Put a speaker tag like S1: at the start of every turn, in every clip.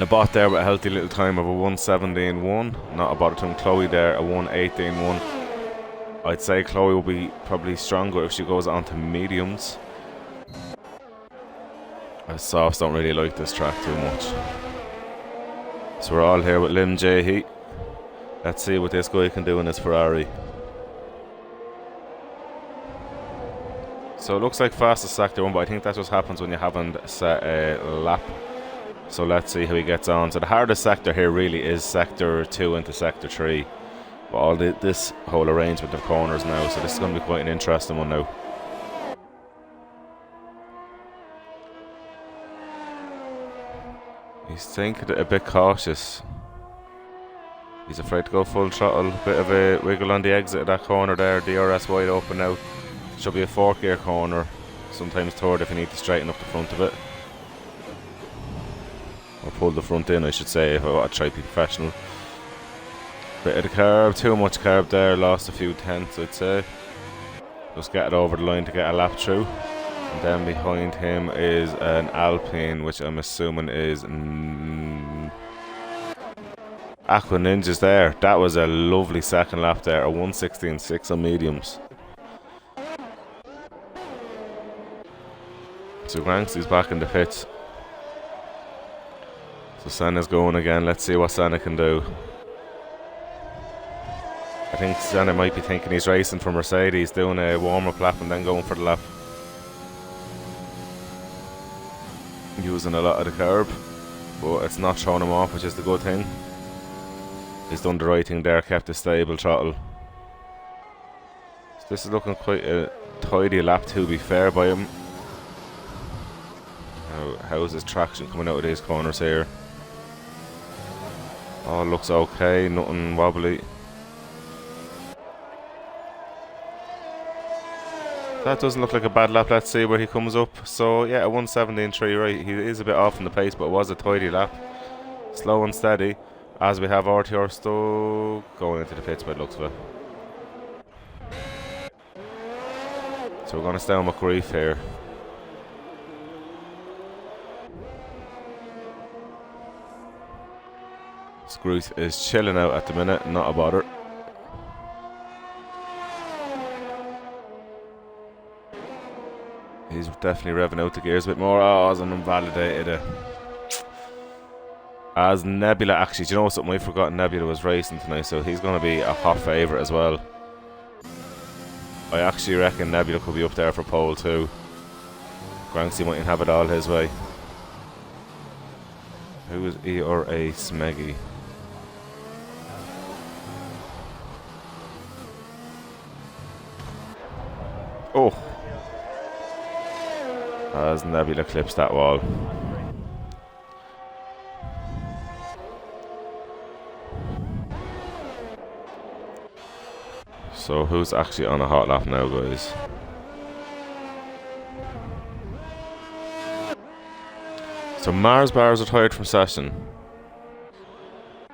S1: a bot there with a healthy little time of a 1:17.1. Not a bother to him. Chloe there, a 1:18.1. I'd say Chloe will be probably stronger if she goes on to mediums. Softs don't really like this track too much. So we're all here with Lynn J. Let's see what this guy can do in his Ferrari. So it looks like fastest sector 1, but I think that's what happens when you haven't set a lap. So let's see how he gets on. So the hardest sector here really is sector 2 into sector 3. But all this whole arrangement of corners now, so this is going to be quite an interesting one now. He's thinking a bit cautious. He's afraid to go full throttle. Bit of a wiggle on the exit of that corner there. DRS wide open now. Should be a 4th gear corner. Sometimes 3rd if you need to straighten up the front of it. Or pull the front in, I should say, if I want to try to be professional. Bit of the carb, too much carb there. Lost a few tenths, I'd say. Just get it over the line to get a lap through. And then behind him is an Alpine, which I'm assuming is Aqua Ninjas there. That was a lovely second lap there. A 1:16.6 on mediums. So Grxnty's back in the pits. So Senna's going again. Let's see what Senna can do. I think Senna might be thinking he's racing for Mercedes, doing a warm-up lap and then going for the lap. Using a lot of the curb, but it's not throwing him off, which is the good thing. He's done the right thing there, kept a stable throttle. So this is looking quite a tidy lap, to be fair by him. How's his traction coming out of these corners here? Oh, looks okay, nothing wobbly. That doesn't look like a bad lap. Let's see where he comes up. So yeah, a 1:17.3, right. He is a bit off in the pace, but it was a tidy lap. Slow and steady. As we have RTR Stowe going into the pits by the looks of it. So we're going to stay on McGreef here. Scrooth is chilling out at the minute, not a bother. He's definitely revving out the gears a bit more. Oh, as an invalidated. As Nebula, actually, do you know something? I forgot Nebula was racing tonight, so he's going to be a hot favourite as well. I actually reckon Nebula could be up there for pole too. Grxnty mightn't have it all his way. Who is E or A Smeggy? Oh. As Nebula clips that wall. So who's actually on a hot lap now, guys? So Mars Bar's retired from session.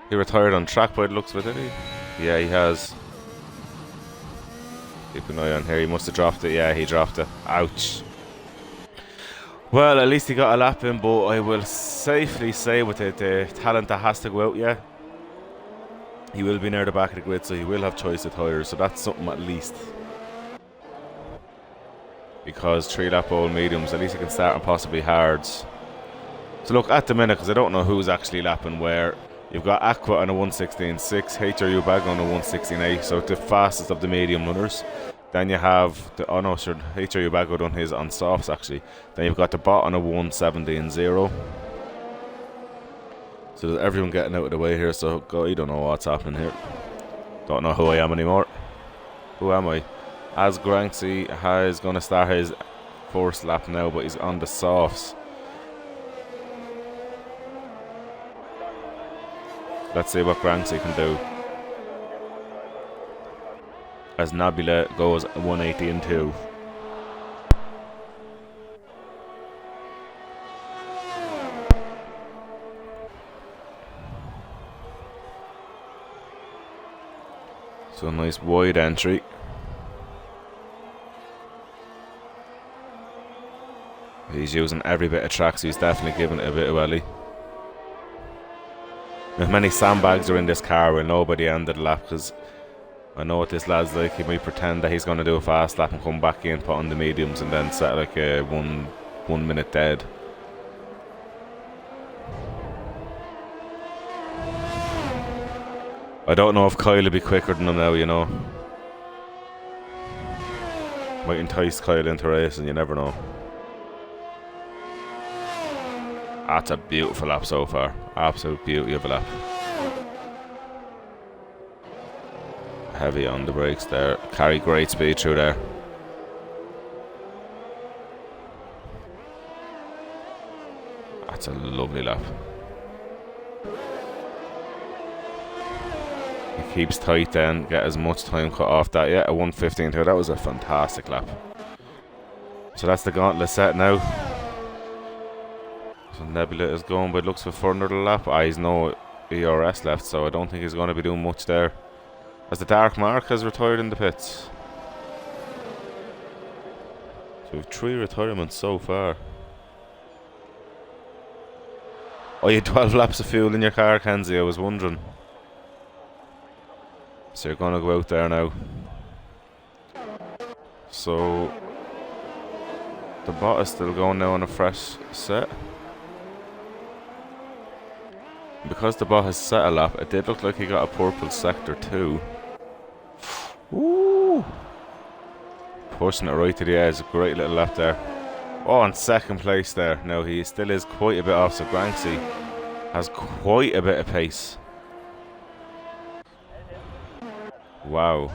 S1: He retired on track by the looks of it, did he? Yeah, he has. Keep an eye on here. He must have dropped it. Yeah, he dropped it. Ouch. Well, at least he got a lap in, but I will safely say with it, the talent that has to go out, yeah, he will be near the back of the grid, so he will have choice of tyres, so that's something at least. Because 3-lap old mediums, at least he can start on possibly hards. So look, at the minute, because I don't know who's actually lapping where, you've got Aqua on a 1:16.6, HRU Bag on a 1:16.8, so the fastest of the medium runners. Then you have the, oh no, sure, HRU Bago done his on softs actually. Then you've got the bot on a 1:17.0. So there's everyone getting out of the way here, so I don't know what's happening here. Don't know who I am anymore. Who am I? As Grxnty is going to start his first lap now, but he's on the softs. Let's see what Grxnty can do. As Nebula goes 1:18.2. So a nice wide entry. He's using every bit of track, so he's definitely giving it a bit of welly. If many sandbags are in this car, we'll know by the end of the lap, because I know what this lad's like. He might pretend that he's going to do a fast lap and come back in, put on the mediums, and then set like a one minute dead. I don't know if Kyle will be quicker than him now, you know. Might entice Kyle into racing, you never know. That's a beautiful lap so far. Absolute beauty of a lap. Heavy on the brakes there. Carry great speed through there. That's a lovely lap. He keeps tight then, get as much time cut off that. Yeah, a 1:15 too. That was a fantastic lap. So that's the gauntlet set now. So Nebula is going by looks for another lap. He's no ERS left, so I don't think he's going to be doing much there. As the Dark Mark has retired in the pits. So we have 3 retirements so far. Oh, you had 12 laps of fuel in your car, Kenzie, I was wondering. So you're going to go out there now. So the bot is still going now on a fresh set. Because the bot has set a lap, it did look like he got a purple sector too. Ooh. Pushing it right to the edge. Great little lap there. Oh, in second place there. Now he still is quite a bit off, so Grxnty has quite a bit of pace. Wow.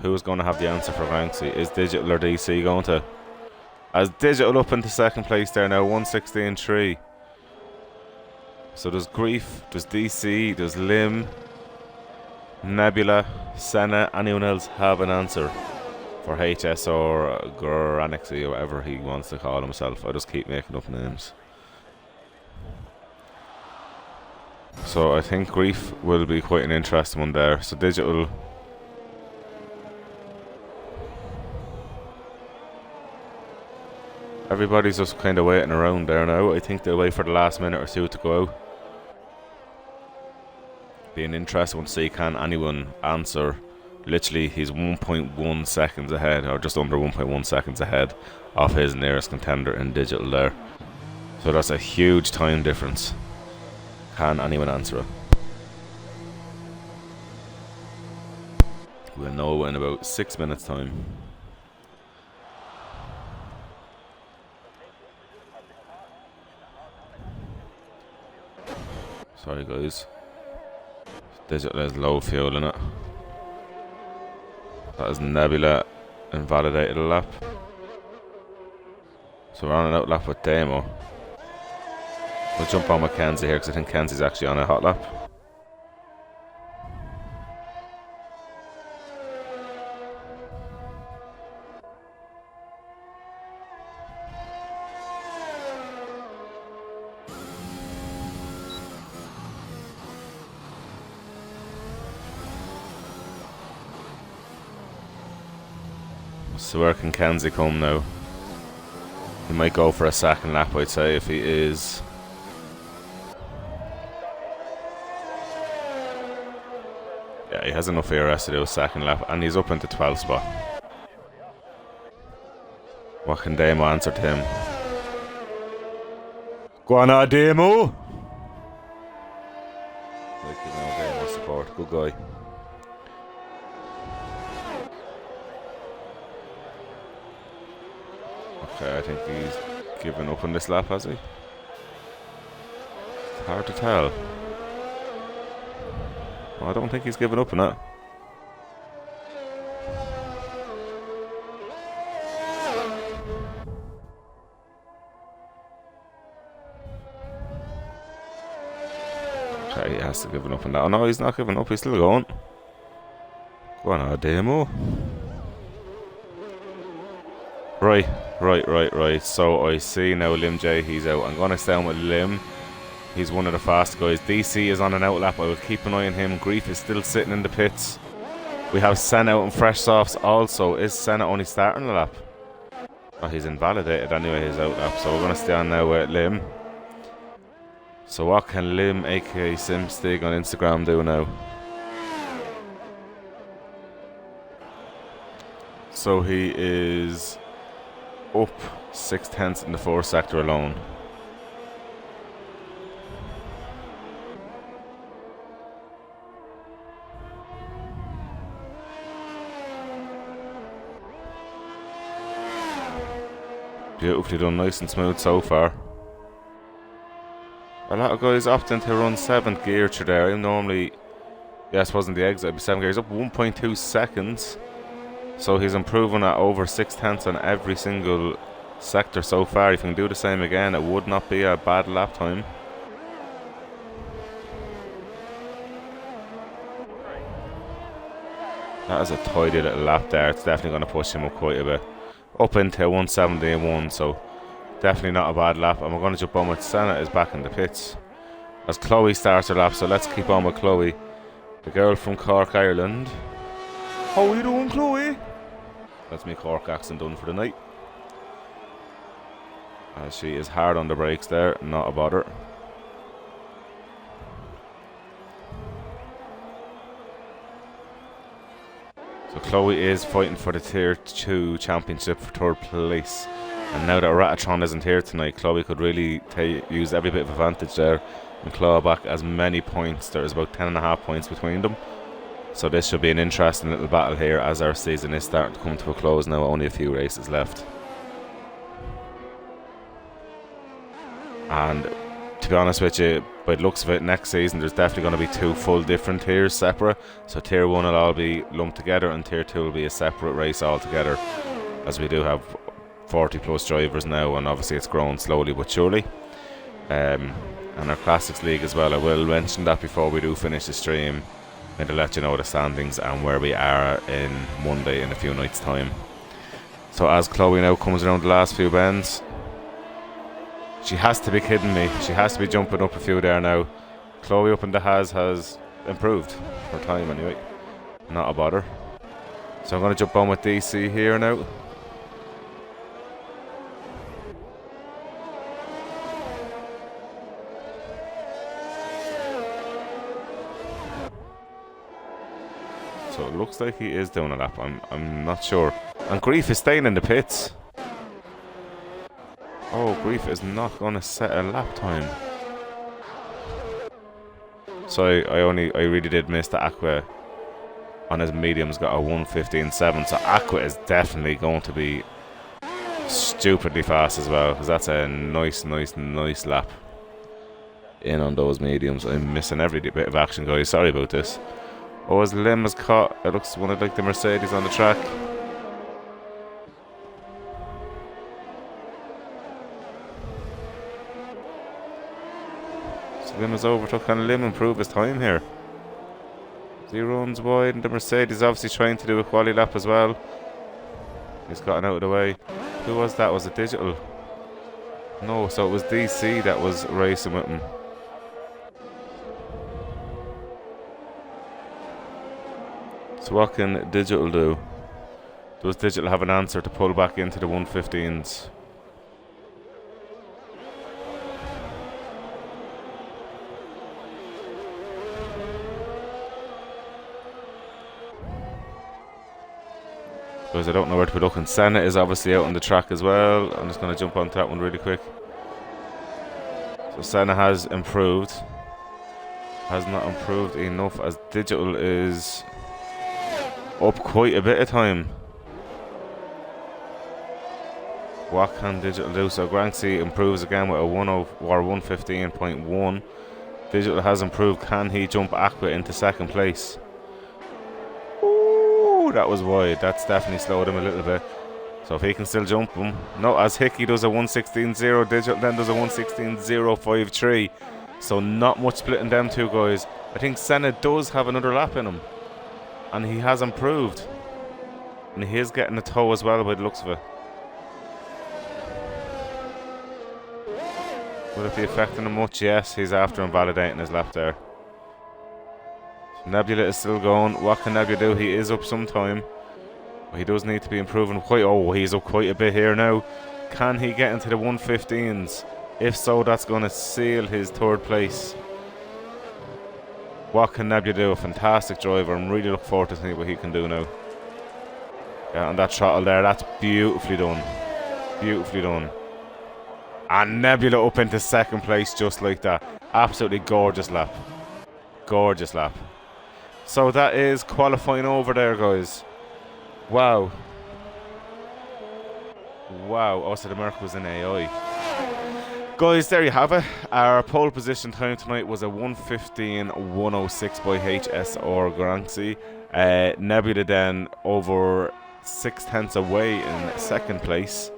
S1: Who's going to have the answer for Grxnty? Is Digital or DC going to? As Digital up into second place there now, 1:16.3. So there's Grief, there's DC, there's Lim, Nebula, Senna. Anyone else have an answer for HS or Grxnty or whatever he wants to call himself? I just keep making up names. So I think Grief will be quite an interesting one there. So Digital. Everybody's just kind of waiting around there now. I think they'll wait for the last minute or two to go out. Be an interesting one to see, can anyone answer. Literally he's 1.1 seconds ahead, or just under 1.1 seconds ahead of his nearest contender in Digital there. So that's a huge time difference. Can anyone answer it? We'll know in about 6 minutes time. Sorry guys. Digital has low fuel in it. That is Nebula invalidated a lap. So we're on an out lap with Demo. We'll jump on with Kenzie here because I think Kenzie's actually on a hot lap. So where can Kenzie come now? He might go for a second lap, I'd say, if he is. Yeah, he has enough ERS to do a second lap, and he's up into 12th spot. What can Demo answer to him? Go on, Demo! Like, you know, Demo support. Good guy. Okay, I think he's given up on this lap, has he? It's hard to tell. Well, I don't think he's given up on it. Okay, he has to give up on that. Oh no, he's not giving up, he's still going. Go on, Demo. Right. So I see now Lim J, he's out. I'm going to stay on with Lim. He's one of the fast guys. DC is on an out lap. I will keep an eye on him. Grief is still sitting in the pits. We have Senna out in fresh softs also. Is Senna only starting the lap? Oh, he's invalidated anyway, his out lap. So we're going to stay on now with Lim. So what can Lim, aka Simstig on Instagram, do now? So he is up 6/10 in the 4th sector alone. Beautifully done, nice and smooth so far. A lot of guys opting to run 7th gear through there. I'm normally, yes, wasn't the exit, I'd be 7 gears up 1.2 seconds. So he's improving at over 6/10 on every single sector so far. If he can do the same again, it would not be a bad lap time. That is a tidy little lap there. It's definitely going to push him up quite a bit. Up into 171, so definitely not a bad lap. And we're going to jump on with Senna is back in the pits as Chloe starts her lap. So let's keep on with Chloe, the girl from Cork, Ireland. How are you doing, Chloe? That's me Cork accent done for the night. As she is hard on the brakes there, not a bother. So Chloe is fighting for the Tier 2 championship for 3rd place. And now that Ratatron isn't here tonight, Chloe could really use every bit of advantage there and claw back as many points. There's about 10.5 points between them. So this should be an interesting little battle here as our season is starting to come to a close now. Only a few races left. And to be honest with you, by the looks of it, next season there's definitely going to be 2 full different tiers separate. So Tier 1 will all be lumped together and Tier 2 will be a separate race altogether, as we do have 40 plus drivers now, and obviously it's growing slowly but surely. And our Classics League as well, I will mention that before we do finish the stream, and to let you know the standings and where we are in Monday in a few nights time. So as Chloe now comes around the last few bends, she has to be kidding me, she has to be jumping up a few there now. Chloe up in the has improved her time anyway, not a bother. So I'm going to jump on with DC here now. So it looks like he is doing a lap. I'm not sure. And Grief is staying in the pits. Oh, Grief is not going to set a lap time. So I really did miss the Aqua on his mediums got a 1:15.7. So Aqua is definitely going to be stupidly fast as well, because that's a nice lap in on those mediums. I'm missing every bit of action, guys. Sorry about this. Oh, his limb is caught. It looks one of like the Mercedes on the track. So Lim is overtook. Can Lim improve his time here? He runs wide, and the Mercedes obviously trying to do a quali lap as well. He's gotten out of the way. Who was that? Was it Digital? No, so it was DC that was racing with him. So what can Digital do? Does Digital have an answer to pull back into the 1:15s? Because I don't know where to be looking. Senna is obviously out on the track as well. I'm just going to jump onto that one really quick. So Senna has improved. Has not improved enough as Digital is up quite a bit of time. What can Digital do? So Grxnty improves again with a 1:15.1. Digital has improved. Can he jump Aqua into second place? Ooh, that was wide. That's definitely slowed him a little bit. So if he can still jump him. No, as Hickey does a 1:16.0, Digital then does a 1:16.053. So not much splitting them two guys. I think Senna does have another lap in him. And he has improved. And he is getting a toe as well by the looks of it. Will it be affecting him much? Yes, he's after invalidating his lap there. So Nebula is still going. What can Nebula do? He is up some time. But he does need to be improving quite. Oh, he's up quite a bit here now. Can he get into the 1:15s? If so, that's going to seal his third place. What can Nebula do? A fantastic driver. I'm really looking forward to seeing what he can do now. Yeah, and that throttle there, that's beautifully done. Beautifully done. And Nebula up into second place just like that. Absolutely gorgeous lap. Gorgeous lap. So that is qualifying over there, guys. Wow. Wow. Oh, so the Merc was in AI. Guys, there you have it. Our pole position time tonight was a 1:15.106 by HSR Grxnty. Nebula then over 6/10 away in second place.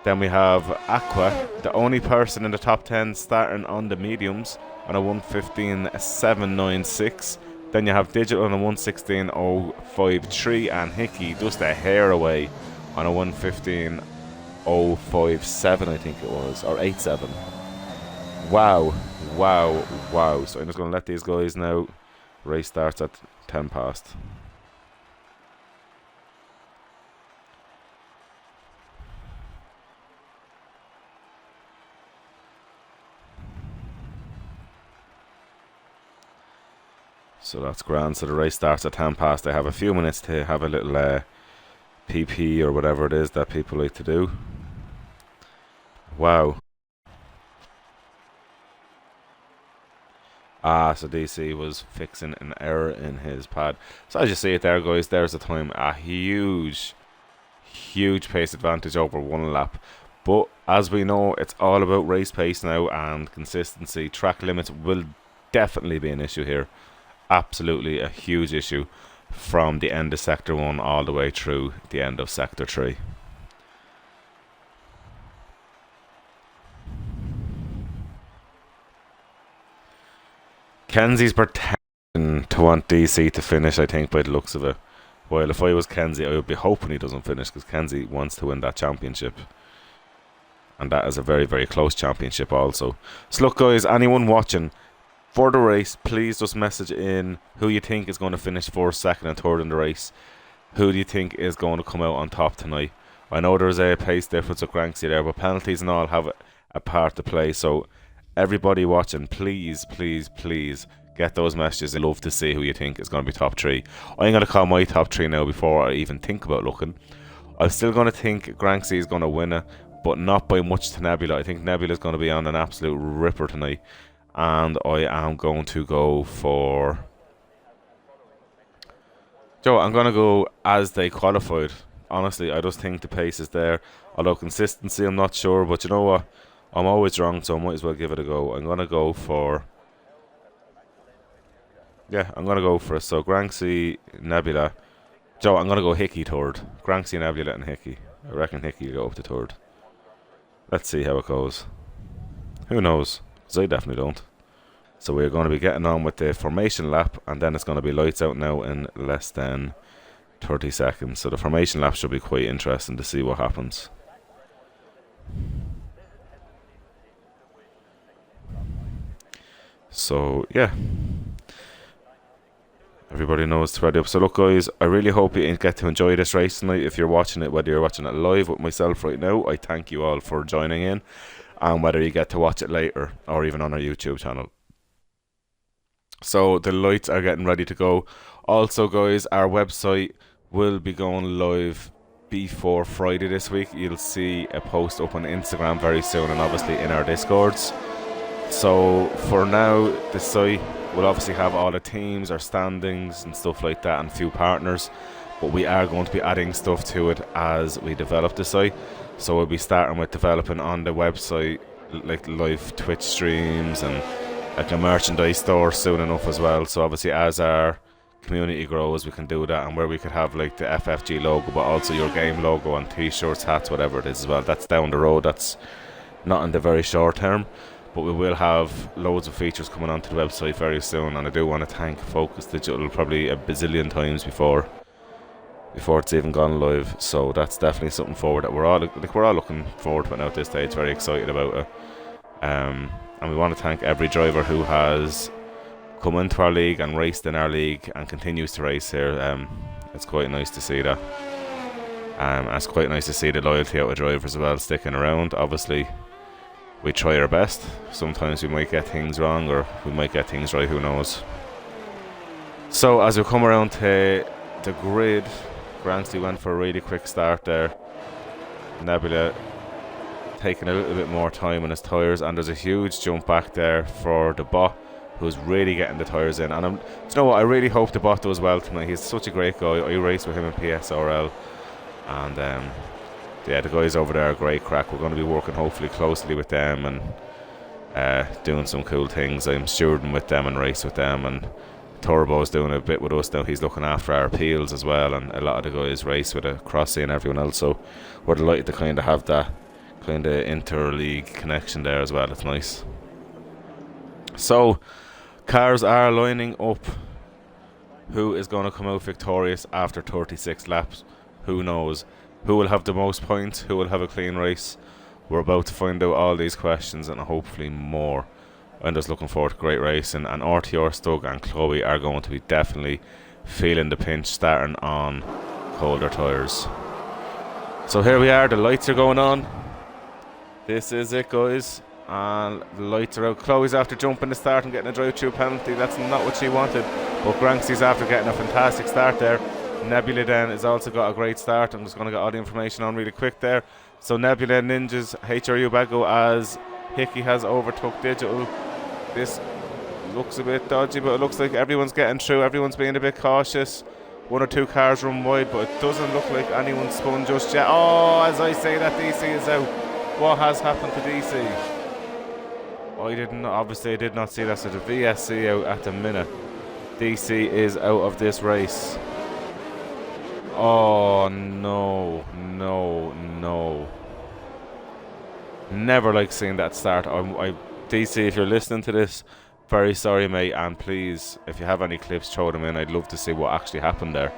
S1: Then we have Aqua, the only person in the top 10 starting on the mediums on a 1:15.796. Then you have Digital on a 1:16.053 and Hickey just a hair away on a 1:15.057, I think it was, or 87. Wow, wow, wow. So I'm just going to let these guys know. Race starts at 10 past. So that's grand. So the race starts at 10 past. I have a few minutes to have a little PP or whatever it is that people like to do. Wow. So DC was fixing an error in his pad. So as you see it there, guys, there's the time. A huge pace advantage over one lap. But as we know, it's all about race pace now and consistency. Track limits will definitely be an issue here. Absolutely a huge issue from the end of Sector 1 all the way through the end of Sector 3. Kenzie's pretending to want DC to finish, I think, by the looks of it. Well, if I was Kenzie, I would be hoping he doesn't finish, because Kenzie wants to win that championship. And that is a very, very close championship also. So look, guys, anyone watching, for the race, please just message in who you think is going to finish first, second and third in the race. Who do you think is going to come out on top tonight? I know there's a pace difference with Grxnty there, but penalties and all have a part to play. So everybody watching, please, please, please get those messages. I'd love to see who you think is going to be top 3. I'm going to call my top 3 now before I even think about looking. I'm still going to think Grxnty is going to win it, but not by much to Nebula. I think Nebula is going to be on an absolute ripper tonight. And I am going to go for... Joe, I'm going to go as they qualified. Honestly, I just think the pace is there. Although consistency, I'm not sure. But you know what? I'm always wrong, so I might as well give it a go. I'm going to go for... Yeah, I'm going to go for it. So, Grxnty, Nebula. Joe, I'm going to go Hickey third. Grxnty, Nebula and Hickey. I reckon Hickey will go up to third. Let's see how it goes. Who knows? Because I definitely don't. So we're going to be getting on with the formation lap, and then it's going to be lights out now in less than 30 seconds. So the formation lap should be quite interesting to see what happens. So yeah, everybody knows to ready up. So look, guys, I really hope you get to enjoy this race tonight. If you're watching it, whether you're watching it live with myself right now, I thank you all for joining in. And whether you get to watch it later or even on our YouTube channel. So the lights are getting ready to go. Also, guys, our website will be going live before Friday this week. You'll see a post up on Instagram very soon, and obviously in our Discords. So for now, the site will obviously have all the teams, our standings and stuff like that, and a few partners. But we are going to be adding stuff to it as we develop the site. So we'll be starting with developing on the website, like live Twitch streams and like a merchandise store soon enough as well. So obviously as our community grows, we can do that, and where we could have like the FFG logo, but also your game logo on t-shirts, hats, whatever it is as well. That's down the road. That's not in the very short term, but we will have loads of features coming onto the website very soon. And I do want to thank Focus Digital probably a bazillion times before it's even gone live. So that's definitely something forward that we're all looking forward to it now at this stage. Very excited about it. And we want to thank every driver who has come into our league and raced in our league and continues to race here. It's quite nice to see that. And it's quite nice to see the loyalty out of drivers as well, sticking around. Obviously, we try our best. Sometimes we might get things wrong, or we might get things right, who knows. So as we come around to the grid, Grxnty went for a really quick start there. Nebula taking a little bit more time on his tyres, and there's a huge jump back there for the bot, who's really getting the tyres in. And you know what, I really hope the bot does well tonight. He's such a great guy. I raced with him in PSRL, and yeah, the guys over there are great crack. We're going to be working hopefully closely with them and doing some cool things. I'm stewarding with them and race with them, and Turbo's doing a bit with us now. He's looking after our appeals as well, and a lot of the guys race with a Crossy and everyone else, so we're delighted to kind of have that kind of inter-league connection there as well. It's nice. So cars are lining up. Who is going to come out victorious after 36 laps? Who knows? Who will have the most points? Who will have a clean race? We're about to find out all these questions and hopefully more. I'm just looking forward to great racing, and RTR, Stug and Chloe are going to be definitely feeling the pinch starting on colder tyres. So here we are, the lights are going on. This is it, guys, and the lights are out. Chloe's after jumping the start and getting a drive-through penalty. That's not what she wanted, but Grxnty's after getting a fantastic start there. Nebula then has also got a great start. I'm just going to get all the information on really quick there. So Nebula ninjas HRU Bago as Hickey has overtook Digital. This looks a bit dodgy, but it looks like everyone's getting through. Everyone's being a bit cautious. One or two cars run wide, but it doesn't look like anyone's spun just yet. Oh, as I say that, DC is out. What has happened to DC? Obviously I did not see that. So the VSC out at the minute. DC is out of this race. Oh no, no, no. Never like seeing that start. DC, if you're listening to this, very sorry, mate, and please, if you have any clips, throw them in. I'd love to see what actually happened there.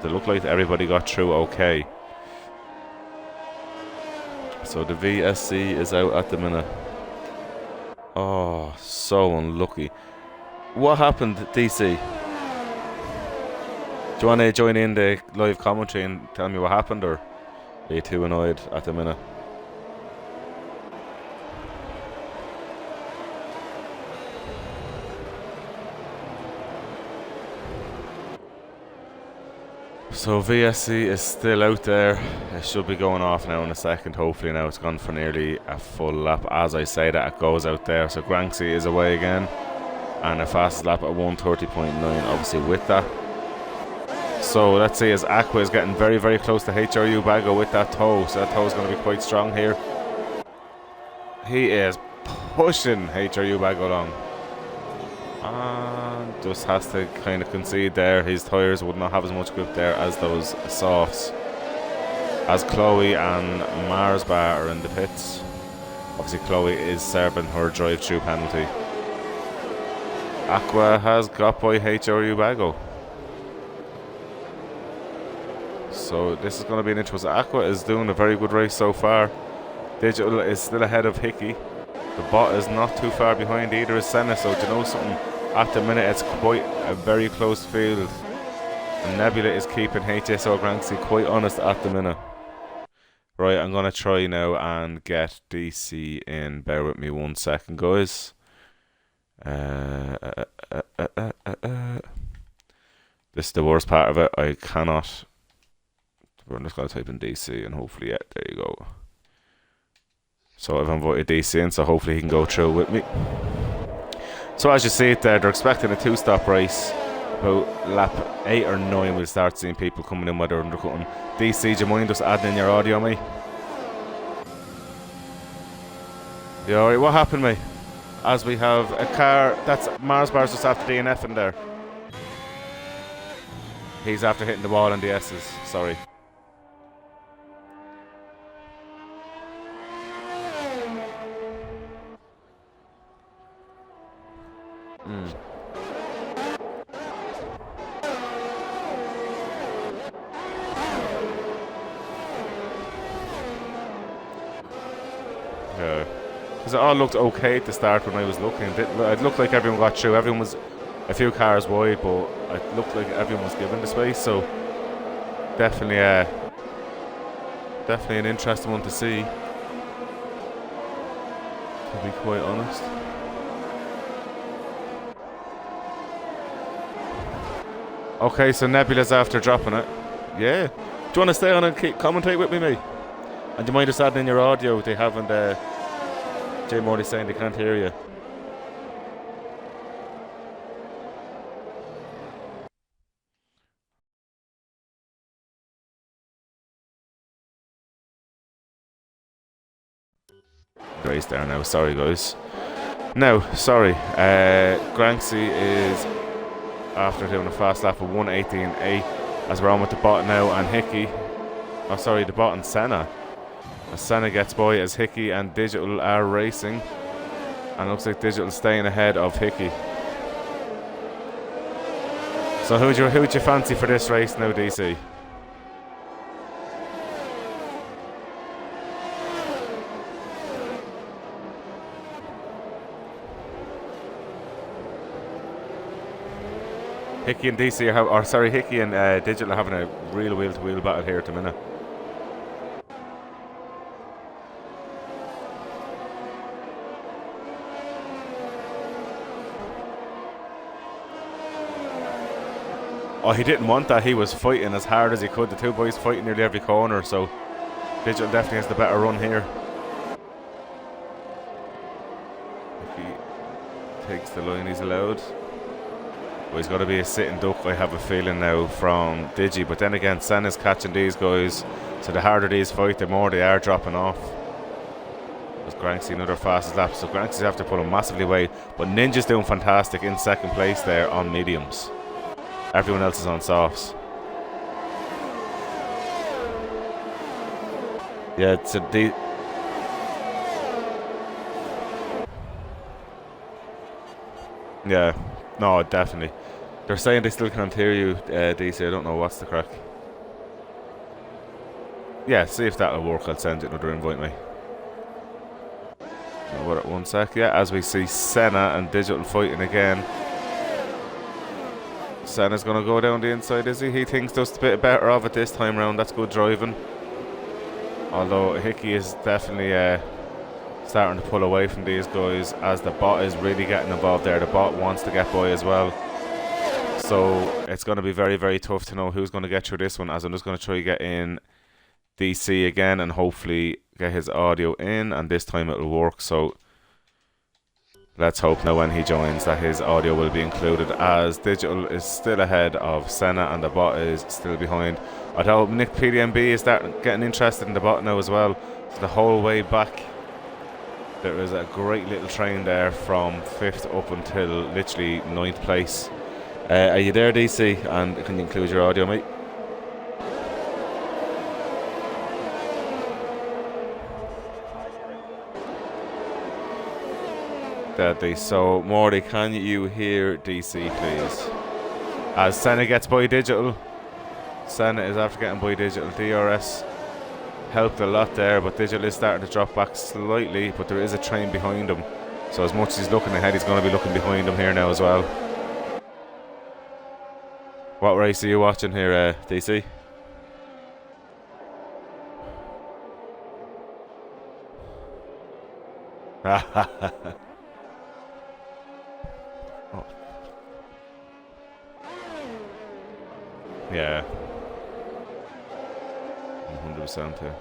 S1: It looked like everybody got through okay. So the VSC is out at the minute. Oh, so unlucky. What happened, DC? Do you want to join in the live commentary and tell me what happened, or are you too annoyed at the minute? So VSC is still out there. It should be going off now in a second. Hopefully now it's gone for nearly a full lap. As I say that, it goes out there. So Grxnty is away again, and a fastest lap at 1:30.9 obviously with that. So let's see, as Aqua is getting very, very close to HRU Bago with that toe. So that toe is going to be quite strong here. He is pushing HRU Bago along. And just has to kind of concede there. His tyres would not have as much grip there as those softs. As Chloe and Marsbar are in the pits. Obviously Chloe is serving her drive-through penalty. Aqua has got by HRU Bago. So this is going to be an interesting. Aqua is doing a very good race so far. Digital is still ahead of Hickey. The bot is not too far behind either is Senna, so do you know something? At the minute it's quite a very close field. And Nebula is keeping HSO Grxnty quite honest at the minute. Right, I'm going to try now and get DC in. Bear with me 1 second, guys. This is the worst part of it. I cannot. I'm just going to type in DC and hopefully, yeah, there you go. So I've invited DC in, so hopefully he can go through with me. So as you see it there, they're expecting a two-stop race. About lap 8 or 9 we'll start seeing people coming in, whether undercutting. DC, do you mind just adding in your audio, mate? Yeah, alright, what happened, mate? As we have a car, that's Marsbar's just after DNF in there. He's after hitting the wall on the S's, sorry. Yeah, because it all looked okay at the start when I was looking. It looked like everyone got through. Everyone was a few cars wide, but it looked like everyone was given the space. So definitely an interesting one to see. to be quite honest. Okay, so Nebula's after dropping it. Yeah. Do you want to stay on and commentate with me, mate? And do you mind just adding in your audio? They haven't, Jay Morley saying they can't hear you. Race there now, sorry guys. Now, sorry, Grxnty is after doing a fast lap of 1:18.8 as we're on with the bot now, and Hickey, oh sorry, the bot and Senna. As Senna gets by as Hickey and Digital are racing, and it looks like Digital staying ahead of Hickey. So who'd you fancy for this race now, DC? Hickey and DC are Hickey and Digital are having a real wheel-to-wheel battle here at the minute. Oh, he didn't want that. He was fighting as hard as he could. The two boys fighting nearly every corner, so Digital definitely has the better run here. Hickey takes the line he's allowed. Well, he's got to be a sitting duck, I have a feeling now, from Digi. But then again, Senna's catching these guys, so the harder these fight, the more they are dropping off. There's Grxnty, another fastest lap. So Grxnty's have to pull him massively away. But Ninja's doing fantastic in second place there on mediums. Everyone else is on softs. Yeah, it's a yeah. No, definitely. They're saying they still can't hear you, DC. I don't know what's the crack. Yeah, see if that'll work. I'll send you another invite, mate. What, 1 sec. Yeah, as we see Senna and Digital fighting again. Senna's going to go down the inside, is he? He thinks just a bit better of it this time round. That's good driving. Although Hickey is definitely starting to pull away from these guys as the bot is really getting involved there. The bot wants to get by as well. So it's going to be very tough to know who's going to get through this one, as I'm just going to try to get in DC again and hopefully get his audio in, and this time it'll work. So let's hope now when he joins that his audio will be included, as Digital is still ahead of Senna and the bot is still behind. Although Nick PDMB is getting interested in the bot now as well. So the whole way back there is a great little train there from 5th up until literally 9th place. Are you there, DC? And can you include your audio, mate? Deadly. So, Morty, can you hear DC, please? As Senna gets by Digital. Senna is after getting by Digital. DRS helped a lot there, but Digital is starting to drop back slightly, but there is a train behind him. So as much as he's looking ahead, he's going to be looking behind him here now as well. What race are you watching here, DC? Oh. Yeah. 100% here.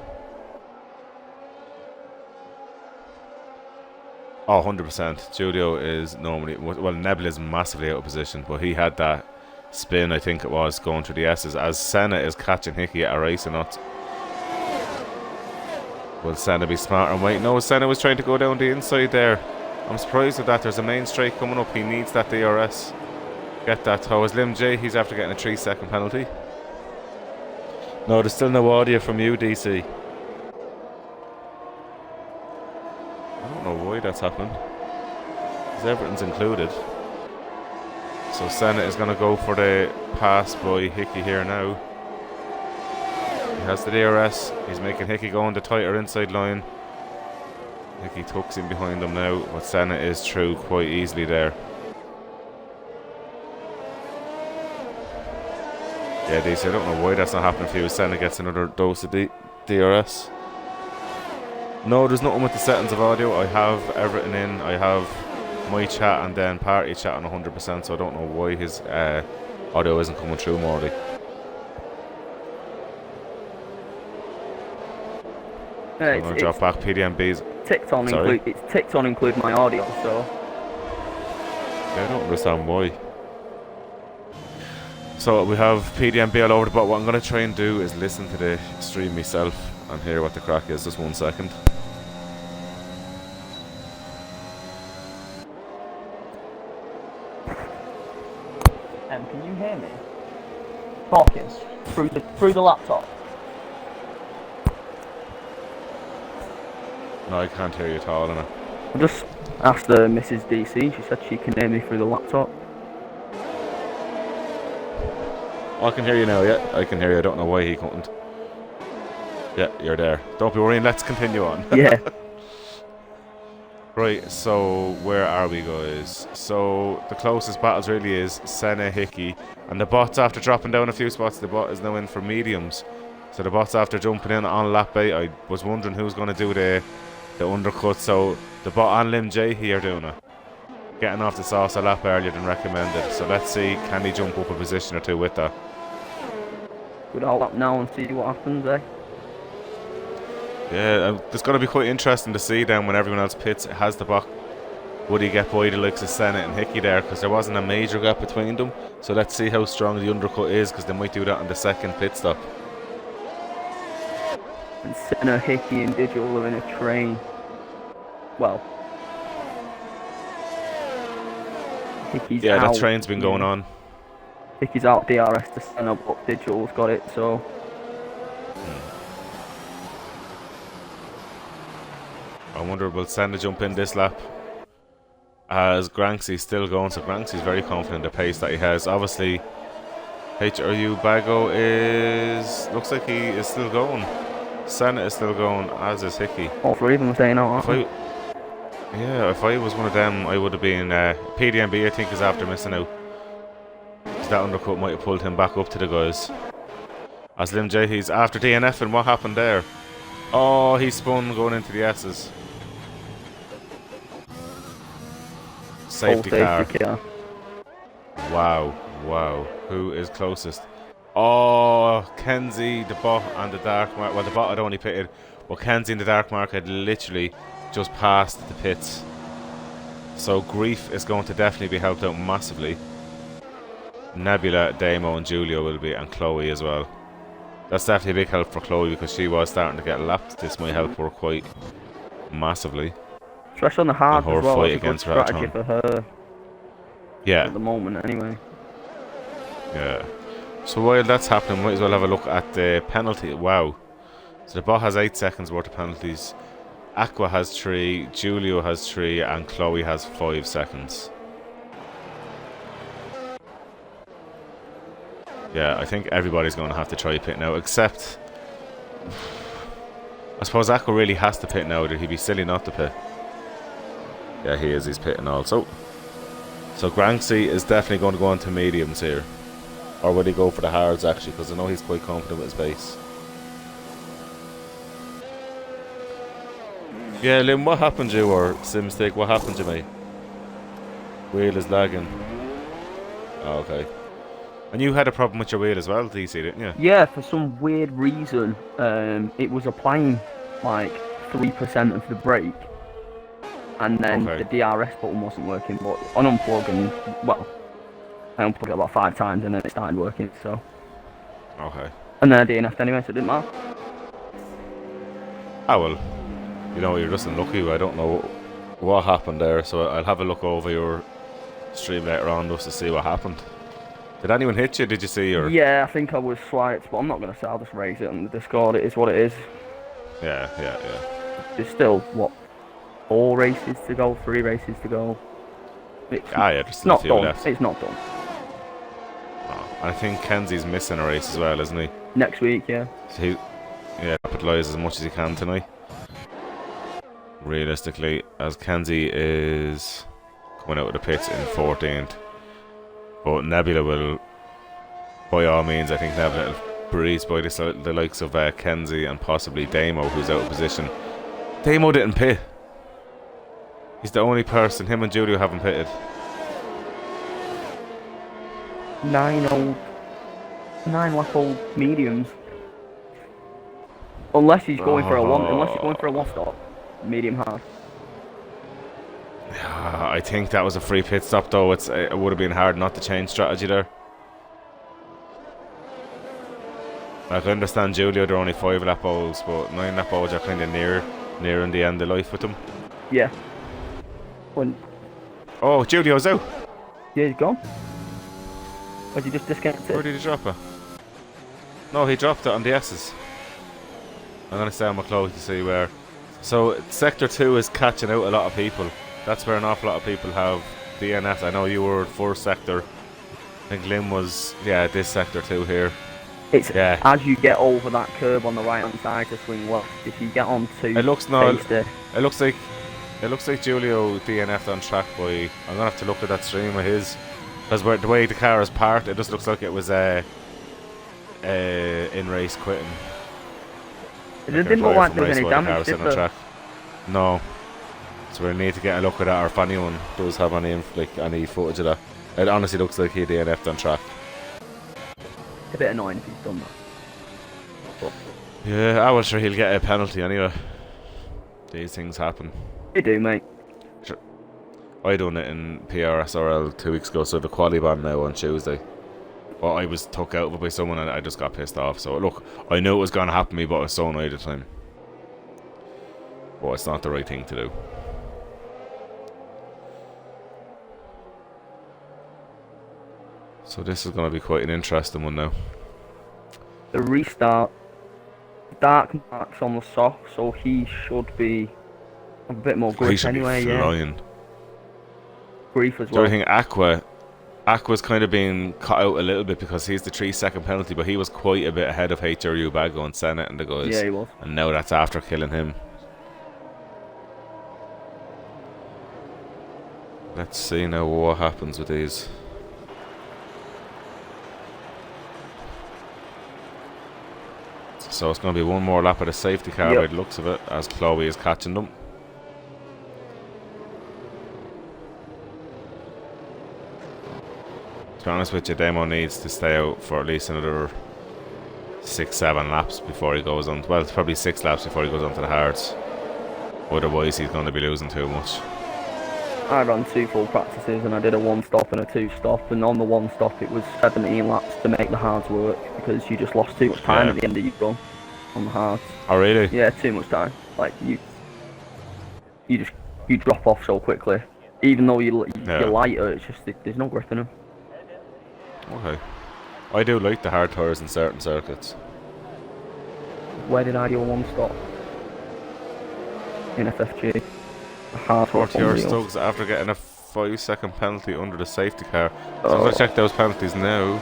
S1: Oh, 100%. Julio is normally, well, Nebula is massively out of position, but he had that spin, I think it was, going through the S's, as Senna is catching Hickey at a race or not. Will Senna be smart and wait? No, Senna was trying to go down the inside there. I'm surprised at that. There's a main straight coming up. He needs that DRS. Get that. How is Lim J? He's after getting a 3-second penalty. No, there's still no audio from you, DC. I don't know why that's happened, because everything's included. So Senna is going to go for the pass by Hickey here now. He has the DRS. He's making Hickey go on the tighter inside line. Hickey tucks in behind him now, but Senna is through quite easily there. Yeah, DC, I don't know why that's not happening for you. Senna gets another dose of DRS. No, there's nothing with the settings of audio. I have everything in. I have my chat and then party chat on 100%, so I don't know why his audio isn't coming through, Morley. I'm going to drop back PDMBs.
S2: It's ticked on include my audio, so...
S1: Yeah, I don't understand why. So we have PDMB all over the bot. What I'm going to try and do is listen to the stream myself and hear what the crack is. Just 1 second.
S2: Can you hear me? Talking through the laptop.
S1: No, I can't hear you at all, innit?
S2: I just asked Mrs. DC. She said she can hear me through the laptop.
S1: I can hear you now, yeah. I can hear you. I don't know why he couldn't. Yeah, you're there. Don't be worrying. Let's continue on.
S2: Yeah.
S1: Right, so where are we, guys? So the closest battles really is Senna, Hickey, and the bot's after dropping down a few spots. The bot is now in for mediums. So the bot's after jumping in on lap 8. I was wondering who's going to do the undercut. So the bot and Lim J here doing it. Getting off the sauce a lap earlier than recommended. So let's see, can he jump up a position or two with that?
S2: Good all up now and see what happens, eh?
S1: Yeah, it's going to be quite interesting to see then when everyone else pits has the bot. Would he get by the likes of Senna and Hickey there? Because there wasn't a major gap between them. So let's see how strong the undercut is, because they might do that on the second pit stop.
S2: And Senna, Hickey and Digital are in a train. Well, Hickey's out.
S1: Yeah, that train's been going on.
S2: Hickey's out DRS to Senna, but Digital's got it, so...
S1: I wonder, will Senna jump in this lap? As Grxnty's still going, so Grxnty's very confident in the pace that he has. Obviously, HRU Bago looks like he is still going. Senna is still going, as is Hickey.
S2: All three of them are staying out, aren't
S1: Yeah, if I was one of them, I would have been... PDMB, I think, is after missing out. Because that undercut might have pulled him back up to the guys. As Lim J, he's after DNF, and what happened there? Oh, he spun going into the S's. Safety car. Wow, wow. Who is closest? Oh, Kenzie, the bot, and the dark mark. Well, the bot had only pitted, but Kenzie and the dark mark had literally just passed the pits. So Grief is going to definitely be helped out massively. Nebula, Damo, and Julia will be, and Chloe as well. That's definitely a big help for Chloe because she was starting to get lapped. This might help her quite massively.
S2: Especially on the hard
S1: her
S2: as well.
S1: fight
S2: It's a good
S1: against
S2: strategy
S1: Raton.
S2: for her.
S1: Yeah.
S2: At the moment, anyway.
S1: Yeah. So while that's happening, might as well have a look at the penalty. Wow. So the bot has 8 seconds worth of penalties. Aqua has 3, Julio has 3, and Chloe has 5 seconds. Yeah, I think everybody's going to have to try pit now, except... I suppose Aqua really has to pit now, or he'd be silly not to pit. Yeah, he is, he's pitting also. So Grxnty is definitely going to go on to mediums here. Or will he go for the hards actually, because I know he's quite confident with his base. Yeah, Lim, what happened to you, or Simstick, what happened to me? Wheel is lagging. Oh, okay. And you had a problem with your wheel as well, DC, didn't you?
S2: Yeah, for some weird reason, it was applying like 3% of the brake, and then the DRS button wasn't working. But on unplugging, well, I unplugged it about 5 times, and then it started working. So.
S1: Okay.
S2: And then I DNF'd anyway, so it didn't matter.
S1: Ah well, you know, you're just unlucky. I don't know what happened there, so I'll have a look over your stream later on just to see what happened. Did anyone hit you, did you see? Or?
S2: Yeah, I think I was swiped, but I'm not going to say. I'll just raise it on the Discord. It is what it is.
S1: Yeah.
S2: There's still, what, 4 races to go, 3 races to go.
S1: There's still a few left.
S2: It's not done.
S1: Oh, I think Kenzie's missing a race as well, isn't he?
S2: Next week, yeah.
S1: So he capitalise as much as he can tonight. Realistically, as Kenzie is coming out of the pits in 14th. But Nebula will, by all means, I think Nebula will breeze by the likes of Kenzie and possibly Damo, who's out of position. Damo didn't pit. He's the only person. Him and Julio haven't pitted.
S2: 9 lap old mediums. Unless he's going for a one stop, medium hard.
S1: I think that was a free pit stop though. It would have been hard not to change strategy there. Like, I understand Julio, they're only 5 lap olds, but 9 lap olds are kind of nearing the end of life with them.
S2: Yeah.
S1: Oh, Julio's out.
S2: Yeah, he's gone. Or did he just disconnect it?
S1: Where did he drop it? No, he dropped it on the S's. I'm going to stay on my clothes to see where. So, Sector 2 is catching out a lot of people. That's where an awful lot of people have DNFs. I know you were first sector. I think Lim was, this Sector 2 here.
S2: It's as you get over that curve on the right hand side to swing left. If you get on to
S1: it looks like Julio DNF'd on track by. I'm gonna have to look at that stream of his, because the way the car is parked, it just looks like it was in race quitting.
S2: It didn't look like there was any damage, did there?
S1: No. So we need to get a look at that, or if anyone does have any footage of that. It honestly looks like he DNF'd on track.
S2: It's a bit annoying if he's done that. But
S1: yeah, I was sure he'll get a penalty anyway. These things happen.
S2: They do, mate.
S1: Sure. I done it in PRSRL 2 weeks ago, so the quali ban now on Tuesday. Well, I was took out of it by someone and I just got pissed off. So look, I knew it was going to happen to me, but I was so annoyed at the time. But it's not the right thing to do. So this is going to be quite an interesting one now.
S2: The restart, dark marks on the soft, so he should be a bit more grief anyway. Grief as well.
S1: Do you think Aqua's kind of being cut out a little bit because he's the 3-second penalty, but he was quite a bit ahead of HRU Bago and Senate and the guys.
S2: Yeah, he was.
S1: And now that's after killing him. Let's see now what happens with these. So it's going to be one more lap of the safety car by the looks of it, as Chloe is catching them. To be honest with you, Damo needs to stay out for at least another 6-7 laps before he goes on. Well, it's probably 6 laps before he goes on to the hards. Otherwise, he's going to be losing too much.
S2: I ran 2 full practices and I did a 1-stop and a 2-stop, and on the 1-stop it was 17 laps to make the hards work because you just lost too much time at the end of your run on the hards.
S1: Oh really?
S2: Yeah, too much time. Like you drop off so quickly. Even though you're lighter, it's just there's no grip in them.
S1: Okay. I do like the hard tyres in certain circuits.
S2: Where did I do a 1-stop? In FFG.
S1: RTR Stugs after getting a 5-second penalty under the safety car. So I'm going to check those penalties now.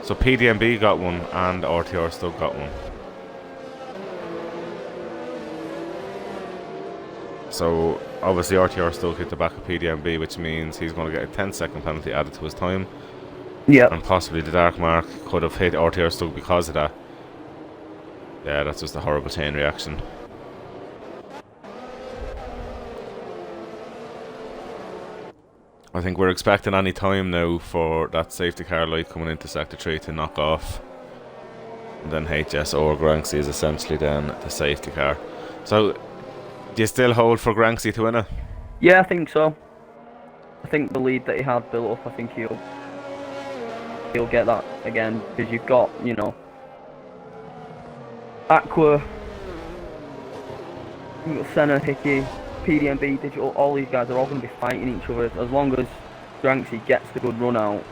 S1: So PDMB got one and RTR Stug got one. So obviously RTR Stug hit the back of PDMB, which means he's going to get a 10-second penalty added to his time.
S2: Yeah.
S1: And possibly the dark mark could have hit RTR Stug because of that. Yeah, that's just a horrible chain reaction. I think we're expecting any time now for that safety car light coming into Sector 3 to knock off. And then HS or Grxnty is essentially then the safety car. So, do you still hold for Grxnty to win it?
S2: Yeah, I think so. I think the lead that he had built up, I think he'll get that again, because you've got, you know, Aqua, you've got Senna, Hickey, PDMB, Digital, all these guys are all going to be fighting each other. As long as Grxnty gets the good run out,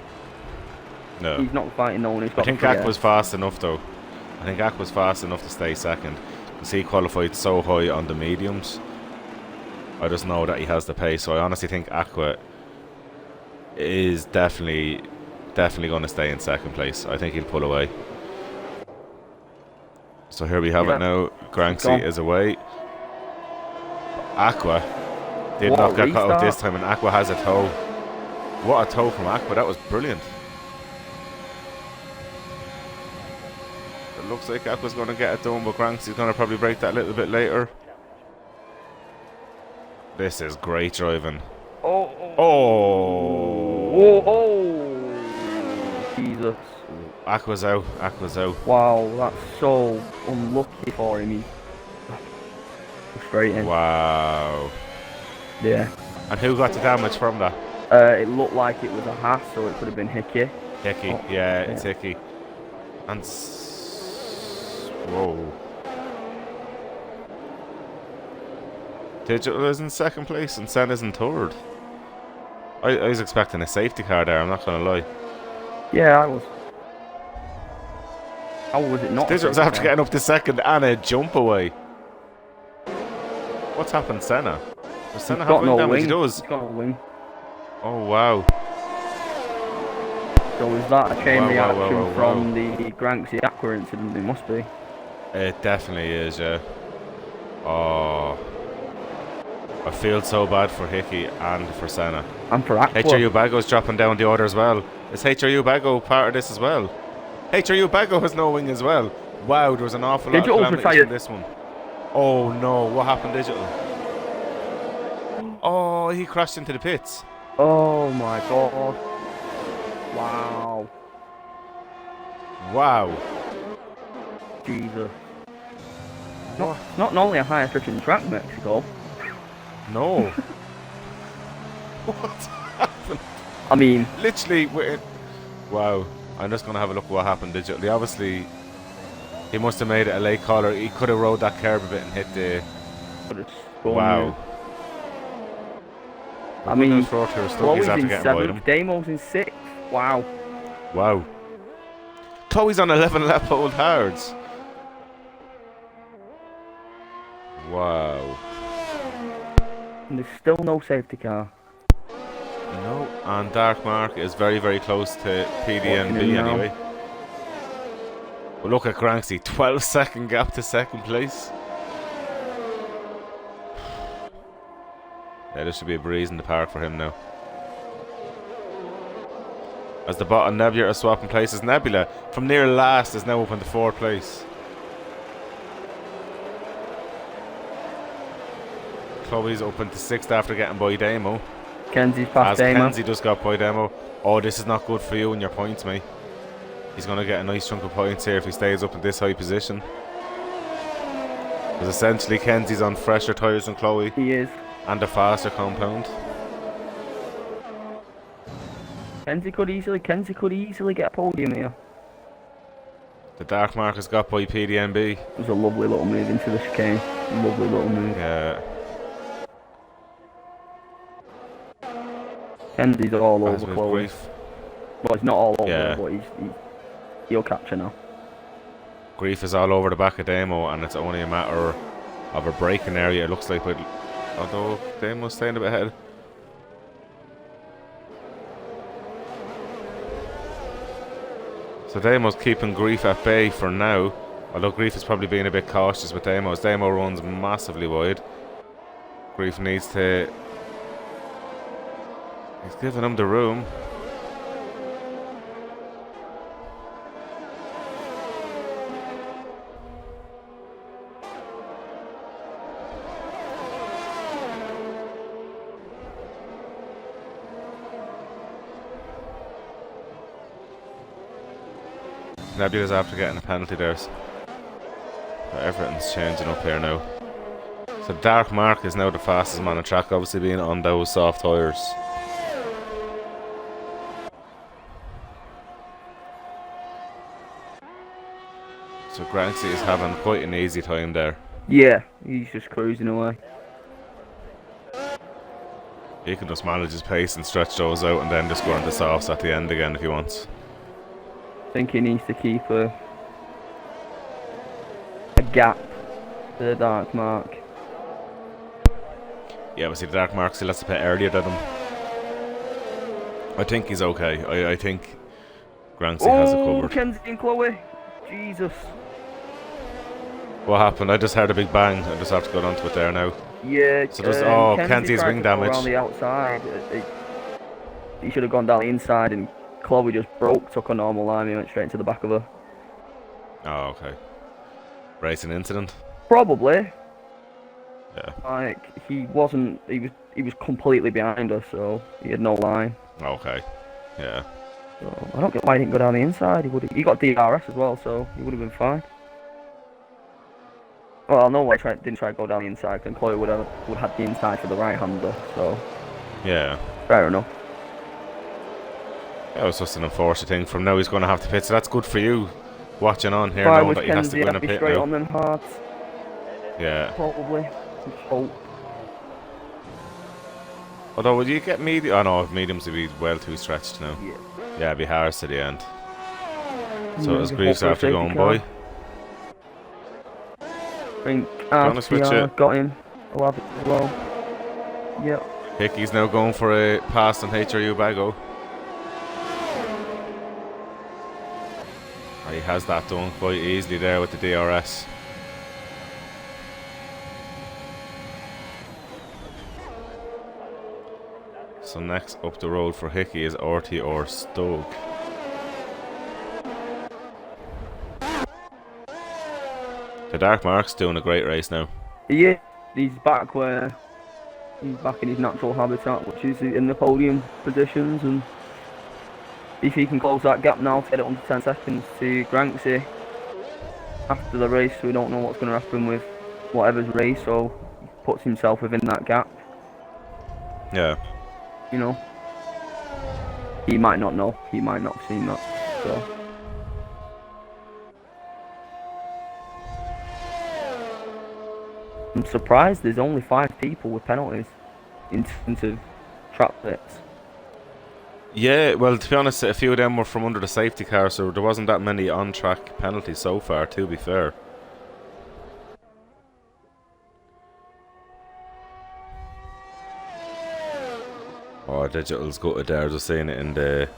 S2: he's not fighting no one. He's got
S1: I think Aqua's fast enough though. I think Aqua's fast enough to stay second. Because he qualified so high on the mediums. I just know that he has the pace. So I honestly think Aqua is definitely going to stay in second place. I think he'll pull away. So here we have it now. Grxnty is away. Aqua did not get caught out this time, and Aqua has a tow. What a tow from Aqua, that was brilliant. It looks like Aqua's going to get it done, but Grxnty's going to probably break that a little bit later. This is great driving.
S2: Oh.
S1: Oh.
S2: Oh. Jesus.
S1: Aqua's out. Aqua's out.
S2: Wow, that's so unlucky for him. He's frustrating.
S1: Wow.
S2: Yeah.
S1: And who got the damage from that?
S2: It looked like it was a Haas, so it could have been Hickey.
S1: Hickey.
S2: Oh,
S1: yeah, it's Hickey. And whoa. Digital is in second place and Sen is in third. I was expecting a safety car there, I'm not going to lie.
S2: Yeah, I was. How was it not?
S1: Digital's after getting up to second and a jump away. What's happened, Senna? Does Senna have wing damage? He does.
S2: He's got a wing.
S1: Oh, wow.
S2: So is that a chain reaction from
S1: wow.
S2: the Grxnty Aqua incident? It must be.
S1: It definitely is, yeah. Oh. I feel so bad for Hickey and for Senna.
S2: And for Aqua.
S1: HRU Bago's dropping down the order as well. Is HRU Bago part of this as well? HRU Bago has no wing as well. Wow, there was an awful lot of kilometers from this one. Oh no, what happened, Digital? Oh, he crashed into the pits.
S2: Oh my god. Wow.
S1: Wow.
S2: Jesus. Not only a high attrition track, Mexico.
S1: No. What happened?
S2: I mean,
S1: literally, wow. I'm just gonna have a look at what happened. Digitally, obviously, he must have made it a late caller. He could have rode that curb a bit and hit the. Wow.
S2: I mean,
S1: Chloe's
S2: in 7th, Damo's in 6th. Wow.
S1: Wow. Chloe's on 11 lap old hards. Wow.
S2: And there's still no safety car.
S1: No, and Dark Mark is very, very close to PDNB anyway. But look at Grxnty, 12-second gap to second place. Yeah, this should be a breeze in the park for him now. As the bot and Nebula are swapping places, Nebula from near last is now up in the 4th place. Chloe's up into 6th after getting by Damo.
S2: Kenzie's past Damo.
S1: Kenzie just got by Damo. Oh, this is not good for you and your points, mate. He's going to get a nice chunk of points here if he stays up in this high position. Because essentially Kenzie's on fresher tyres than Chloe.
S2: He is.
S1: And a faster compound.
S2: Kenzie could easily get a podium here.
S1: The Dark Mark has got by PDNB.
S2: It was a lovely little move into the chicane. Lovely little move.
S1: Yeah.
S2: Kenzie's all over Chloe. Well, he's not all over, but he'll catch her now.
S1: Grief is all over the back of Damo, and it's only a matter of a braking area, it looks like, but although Damo's staying a bit ahead. So Damo's keeping Grief at bay for now, although Grief is probably being a bit cautious with Damo, as Damo runs massively wide. Grief needs to... He's giving him the room. Nebula's after getting a penalty there. So everything's changing up here now. So Dark Mark is now the fastest man on track, obviously being on those soft tyres. So Grxnty is having quite an easy time there.
S2: Yeah, he's just cruising away.
S1: He can just manage his pace and stretch those out and then just go on the softs at the end again if he wants.
S2: I think he needs to keep a gap to the Dark Mark.
S1: Yeah, but see, the Dark Mark still has to pit earlier than him. I think he's okay. I think Grxnty has it covered.
S2: Kenzie and Chloe. Jesus.
S1: What happened? I just heard a big bang. I just have to go onto it there now.
S2: Yeah.
S1: So there's Kenzie's wing damage.
S2: Around the outside. He should have gone down the inside, and Chloe just broke, took a normal line, and went straight into the back of her.
S1: Oh, okay. Racing incident?
S2: Probably.
S1: Yeah.
S2: Like, he was completely behind us, so he had no line.
S1: Okay. Yeah.
S2: So I don't get why he didn't go down the inside. He got DRS as well, so he would have been fine. Well, I know why he didn't try to go down the inside, and Chloe would have had the inside for the right-hander, so...
S1: Yeah.
S2: Fair enough.
S1: That was just an enforcer thing. From now he's going to have to pit, so that's good for you watching on here,
S2: If I
S1: knowing
S2: was
S1: that he has to
S2: Kenzie,
S1: go in
S2: I'd
S1: a
S2: be
S1: pit
S2: straight
S1: now.
S2: on them hards.
S1: Yeah.
S2: Probably. Just hope.
S1: Although, would you get medium? Oh no, mediums would be well too stretched now.
S2: Yeah.
S1: Yeah, it'd be hard to the end. So
S2: Yeah,
S1: as
S2: just
S1: Greaves
S2: hope for a
S1: after going
S2: safety car.
S1: by.
S2: I think
S1: Gonna switch it.
S2: got him. I'll have it as well. Yep.
S1: Hickey's now going for a pass on HRU Bago. He has that done quite easily there with the DRS. So next up the road for Hickey is RT or Stoke. The Dark Mark's doing a great race now.
S2: Yeah, he's back in his natural habitat, which is in the podium positions, and if he can close that gap now to get it under 10 seconds to Grxnty after the race, we don't know what's going to happen with whatever's race, so he puts himself within that gap.
S1: Yeah.
S2: You know, he might not know, he might not have seen that, so. I'm surprised there's only 5 people with penalties in terms of trap pits.
S1: Yeah, well, to be honest, a few of them were from under the safety car, so there wasn't that many on-track penalties so far, to be fair. Oh, Digital's gutted there, just saying it in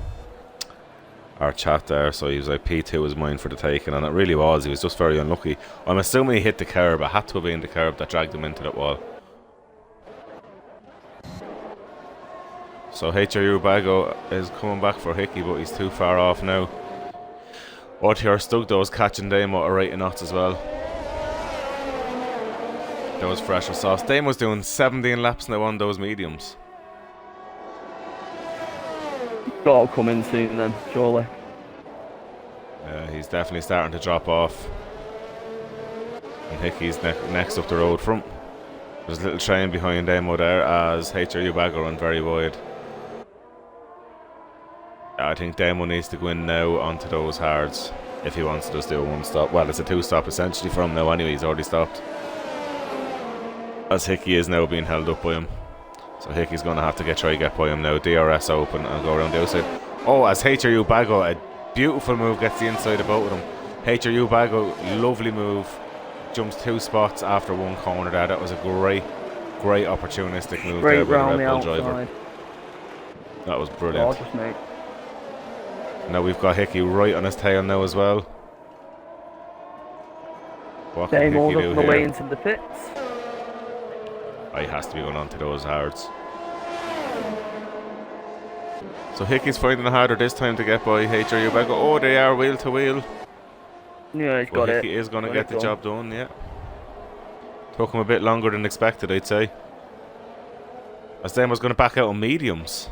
S1: our chat there, so he was like, P2 was mine for the taking, and it really was. He was just very unlucky. I'm assuming he hit the curb. It had to have been the curb that dragged him into that wall. So HRU Bago is coming back for Hickey, but he's too far off now. OTR Stug though is catching Damo at right knots as well. That was fresh with sauce. Damo's doing 17 laps now on those mediums.
S2: Got to come in soon then, surely.
S1: Yeah, he's definitely starting to drop off. And Hickey's next up the road from. There's a little train behind Damo there as HRU Bago run very wide. I think Damo needs to go in now onto those hards if he wants to just do a one stop. Well, it's a 2-stop essentially for him now anyway, he's already stopped. As Hickey is now being held up by him. So Hickey's going to try to get by him now. DRS open and go around the outside. Oh, as HRU Bago, a beautiful move, gets the inside of both of them. HRU Bago, lovely move. Jumps 2 spots after one corner there. That was a great opportunistic move there by the Red Bull driver. That was brilliant.
S2: Gorgeous, mate.
S1: Now we've got Hickey right on his tail now as well. What can
S2: Damo's
S1: Hickey do
S2: up the
S1: here?
S2: way into the pits.
S1: Oh, he has to be going on to those hards. So Hickey's finding it harder this time to get by HRU Bago. Oh, they are wheel to wheel.
S2: Yeah, he's
S1: Well,
S2: got it.
S1: Hickey is going to get the job done, yeah. Took him a bit longer than expected, I'd say. As Damo's going to back out on mediums.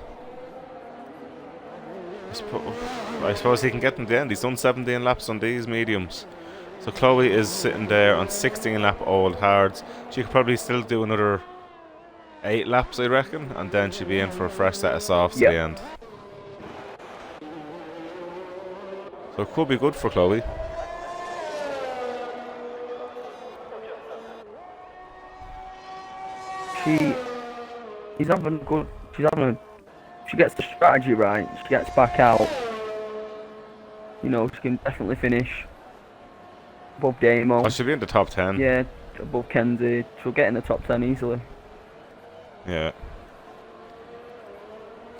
S1: I suppose he can get them to the end. He's done 17 laps on these mediums. So Chloe is sitting there on 16 lap old hards. She could probably still do another 8 laps, I reckon, and then she'll be in for a fresh set of softs at the end. So it could be good for Chloe.
S2: She's having good. She gets the strategy right. She gets back out. You know, she can definitely finish above Damo.
S1: Oh, she'll be in the top 10.
S2: Yeah, above Kenzie. She'll get in the top 10 easily.
S1: Yeah.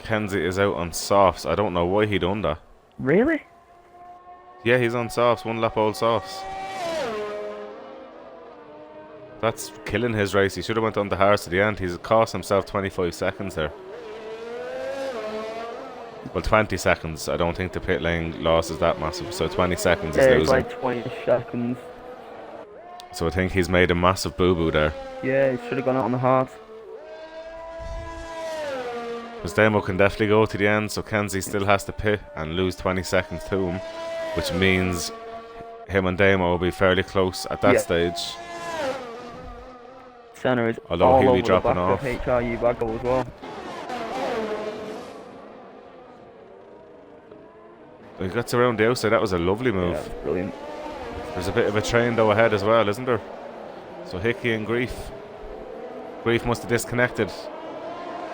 S1: Kenzie is out on softs. I don't know why he done that.
S2: Really?
S1: Yeah, he's on softs. 1 lap old softs. That's killing his race. He should have went on the hards to the end. He's cost himself 25 seconds there. Well, 20 seconds. I don't think the pit lane loss is that massive. So 20 seconds is
S2: Yeah,
S1: losing.
S2: it's like 20 seconds.
S1: So I think he's made a massive boo-boo there.
S2: Yeah, he should have gone out on the hard.
S1: Because Damo can definitely go to the end, so Kenzie still has to pit and lose 20 seconds to him, which means him and Damo will be fairly close at that stage.
S2: Senna is
S1: although
S2: all
S1: he'll
S2: over
S1: be dropping
S2: the
S1: off.
S2: back of HRU Baggo as well.
S1: He gets around the outside. That was a lovely move.
S2: Yeah, that's brilliant.
S1: There's a bit of a train though ahead as well, isn't there? So Hickey and Grief. Grief must have disconnected.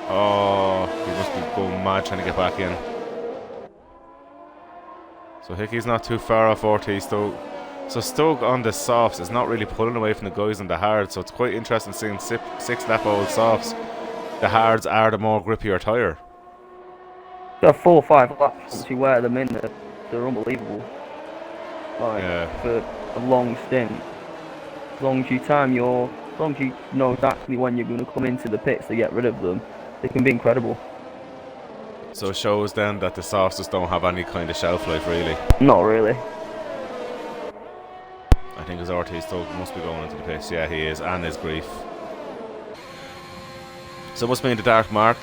S1: Oh, he must be going mad trying to get back in. So Hickey's not too far off RT Stoke. So Stoke on the softs is not really pulling away from the guys on the hard, so it's quite interesting seeing 6 lap old softs. The hards are the more grippier tyre.
S2: There are 4 or 5 laps once you wear them in, they're unbelievable. Like, for a long stint. As long as you know exactly when you're going to come into the pits to get rid of them, they can be incredible.
S1: So it shows then that the softs just don't have any kind of shelf life really.
S2: Not really.
S1: I think his RT Stoke must be going into the pits. Yeah, he is, and his Grief. So it must mean the Dark Mark,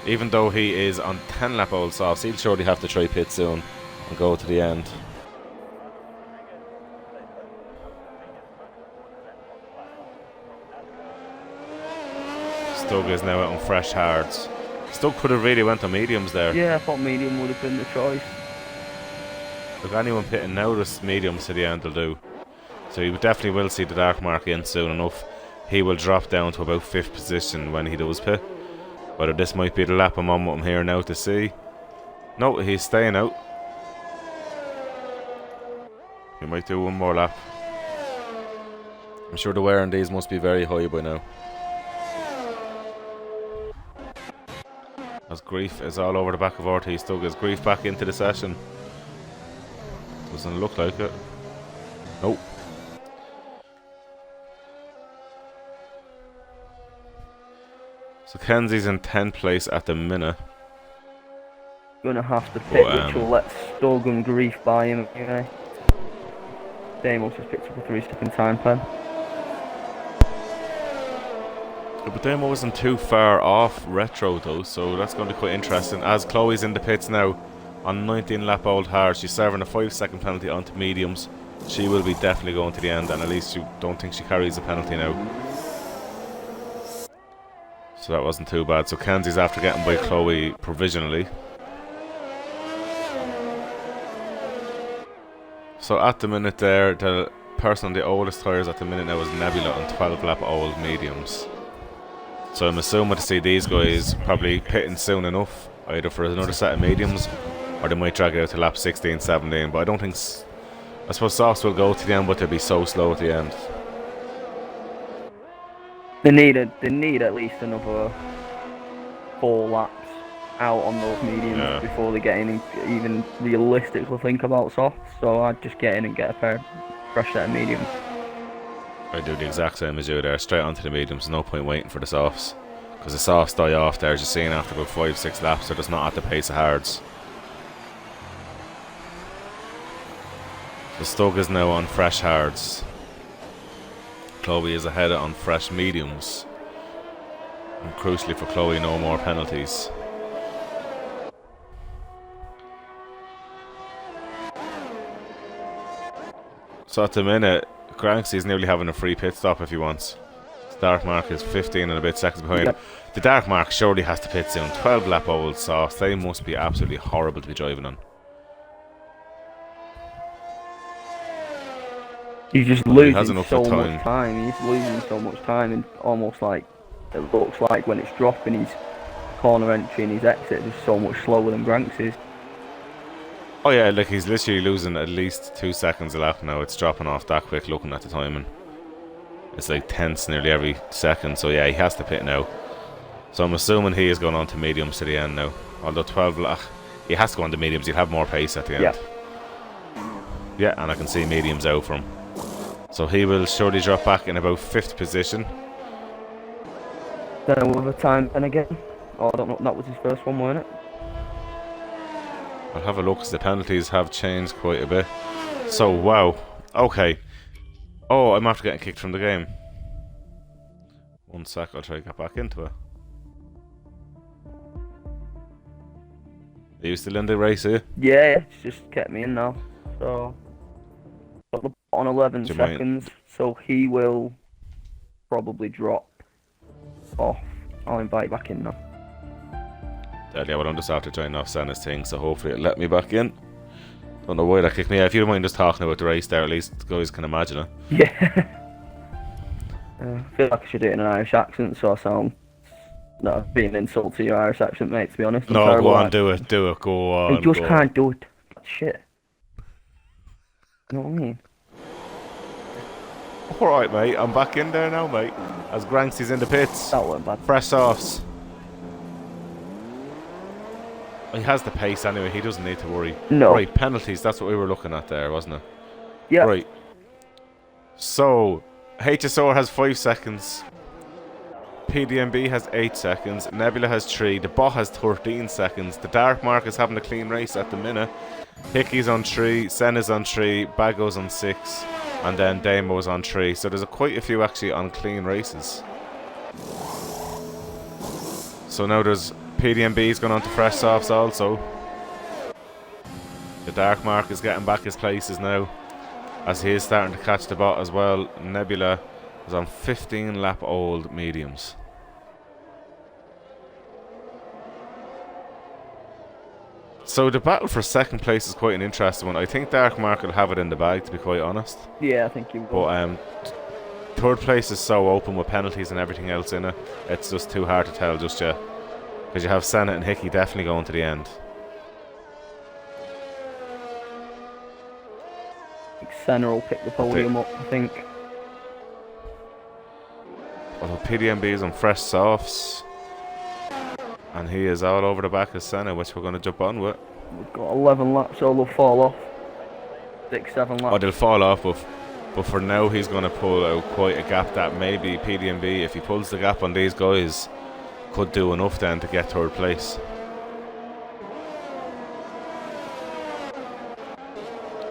S1: even though he is on 10 lap old softs, he'll surely have to try pit soon and go to the end. Stug is now out on fresh hards. Stug could have really went on mediums there.
S2: Yeah, I thought medium would have been the choice.
S1: Look, anyone pitting now, just mediums to the end will do. So you definitely will see the Dark Mark in soon enough. He will drop down to about 5th position when he does pit. Whether this might be the lap I'm on with him here now to see. No, he's staying out. He might do one more lap. I'm sure the wear on these must be very high by now. As Grief is all over the back of RT Stug. Is Grief back into the session? Doesn't look like it. Nope. So Kenzie's in 10th place at the minute.
S2: Gonna have to pit, which will let Stug and Grief by him anyway. Damos just picked up a 3-second time pen.
S1: But Damo wasn't too far off Retro though, so that's going to be quite interesting. As Chloe's in the pits now on 19 lap old hard, she's serving a 5-second penalty onto mediums. She will be definitely going to the end, and at least you don't think she carries a penalty now. So that wasn't too bad. So Kenzie's after getting by Chloe provisionally. So at the minute there, the person on the oldest tyres at the minute now is Nebula on 12 lap old mediums. So I'm assuming to see these guys probably pitting soon enough, either for another set of mediums, or they might drag it out to lap 16, 17. But I don't think... I suppose softs will go to the end, but they'll be so slow at the end.
S2: They need at least another 4 laps out on those mediums before they get in and even realistically think about softs. So I'd just get in and get a fresh set of mediums.
S1: I do the exact same as you there, straight onto the mediums, no point waiting for the softs. Because the softs die off there, as you're seeing after about 5-6 laps, they're just not at the pace of hards. The Stug is now on fresh hards. Chloe is ahead on fresh mediums. And crucially for Chloe, no more penalties. So at the minute, Grxnty is nearly having a free pit stop if he wants. The Dark Mark is 15 and a bit seconds behind.
S2: Yep.
S1: The Dark Mark surely has to pit soon. 12 lap old softs, they must be absolutely horrible to be driving on.
S2: He's just losing
S1: he
S2: so much time. He's losing so much time, and almost like it looks like when it's dropping his corner entry and his exit is so much slower than Grxnty's.
S1: Oh yeah, like he's literally losing at least 2 seconds a lap now. It's dropping off that quick looking at the timing. It's like tenths nearly every second, so yeah, he has to pit now. So I'm assuming he is going on to mediums to the end now. Although 12 lap, he has to go on to mediums, he'll have more pace at the end.
S2: Yeah.
S1: Yeah, and I can see mediums out for him. So he will surely drop back in about 5th position.
S2: Then with a time pen again. Oh, I don't know, that was his first one, wasn't it?
S1: I'll have a look, because the penalties have changed quite a bit. So, wow. Okay. Oh, I'm after getting kicked from the game. 1 sec, I'll try to get back into it. Are you still in the race, are you?
S2: Yeah, it's just kept me in now. So, got the bot on 11
S1: Do you mind?
S2: seconds, so he will probably drop off. I'll invite back in now.
S1: Yeah, well, I'm just after trying off Senna's thing, so hopefully it'll let me back in. Don't know why that kicked me out. If you don't mind just talking about the race there, at least the guys can imagine it.
S2: Yeah. I feel like I should do it in an Irish accent, so I sound... No, being an insult to your Irish accent, mate, to be honest.
S1: No, go on, do it, go on.
S2: I just can't do it. Shit. You know what I mean?
S1: Alright, mate, I'm back in there now, mate. As Grxnty's in the pits.
S2: That weren't bad.
S1: Fresh softs. He has the pace anyway, he doesn't need to worry.
S2: No.
S1: Right, penalties, that's what we were looking at there, wasn't it?
S2: Yeah.
S1: Right. So, HSR has 5 seconds. PDMB has 8 seconds. Nebula has 3. The bot has 13 seconds. The Dark Mark is having a clean race at the minute. Hickey's on 3. Senna's on 3. Bago's on 6. And then Damo's on 3. So there's quite a few actually on clean races. So now there's PDMB's gone on to fresh softs also. The Dark Mark is getting back his places now, as he is starting to catch the bot as well. Nebula is on 15 lap old mediums. So the battle for second place is quite an interesting one. I think Dark Mark will have it in the bag, to be quite honest.
S2: Yeah, I think you will.
S1: But third place is so open with penalties and everything else in it. It's just too hard to tell just yet. Because you have Senna and Hickey definitely going to the end.
S2: Senna will pick the podium up, I think.
S1: Although PDMB is on fresh softs. And he is all over the back of Senna, which we're going to jump on with.
S2: We've got 11 laps, so they'll fall off. 6, 7 laps.
S1: Oh, they'll fall off, but for now he's going to pull out quite a gap that maybe PDMB, if he pulls the gap on these guys, could do enough then to get third place.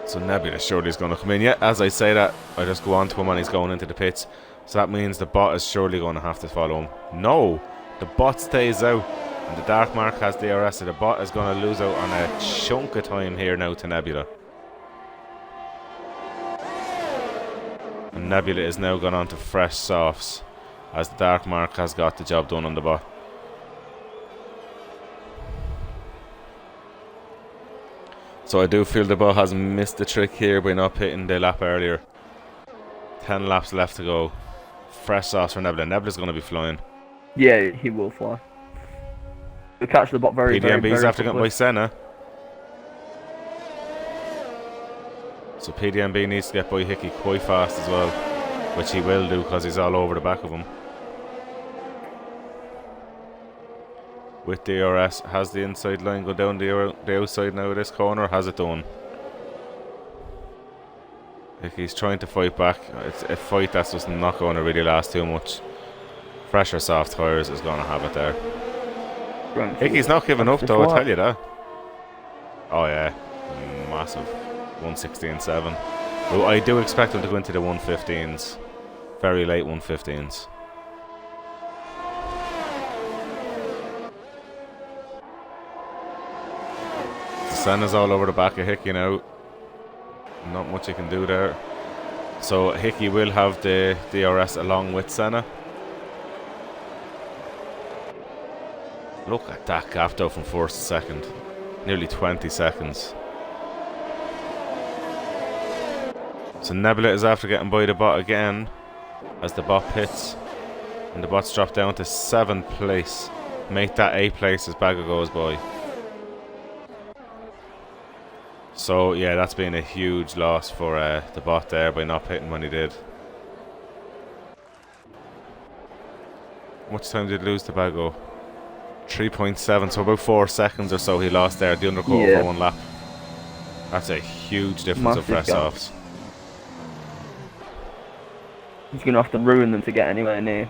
S1: So Nebula surely is going to come in. Yeah, as I say that, I just go on to him and he's going into the pits. So that means the bot is surely going to have to follow him. No, the bot stays out. And the Dark Mark has DRS, so the bot is going to lose out on a chunk of time here now to Nebula. And Nebula is now gone on to fresh softs, as the Dark Mark has got the job done on the bot. So I do feel the bot has missed the trick here by not hitting the lap earlier. 10 laps left to go. Fresh softs for Nebula. Nebula's going to be flying.
S2: Yeah, he will fly. We catch the bot very,
S1: PDMB's
S2: very
S1: after getting by Senna. So PDMB needs to get by Hickey quite fast as well, which he will do because he's all over the back of him. With DRS, has the inside line go down the outside now of this corner? Has it done? Hickey's trying to fight back. It's a fight that's just not going to really last too much. Fresher soft tyres is going to have it there. Hickey's not giving up though, I tell you that. Oh yeah, massive 116.7. Well, I do expect him to go into the 115s, very late 115s. Senna's all over the back of Hickey now. Not much he can do there. So Hickey will have the DRS along with Senna. Look at that gap though from first to second. Nearly 20 seconds. So Nebula is after getting by the bot again as the bot pits. And the bot's dropped down to 7th place. Make that 8th place as Bago goes by. So yeah, that's been a huge loss for the bot there by not pitting when he did. How much time did he lose to Bago? 3.7, so about 4 seconds or so he lost there, the undercut over 1 lap. That's a huge difference of fresh softs.
S2: He's going to have to ruin them to get anywhere near,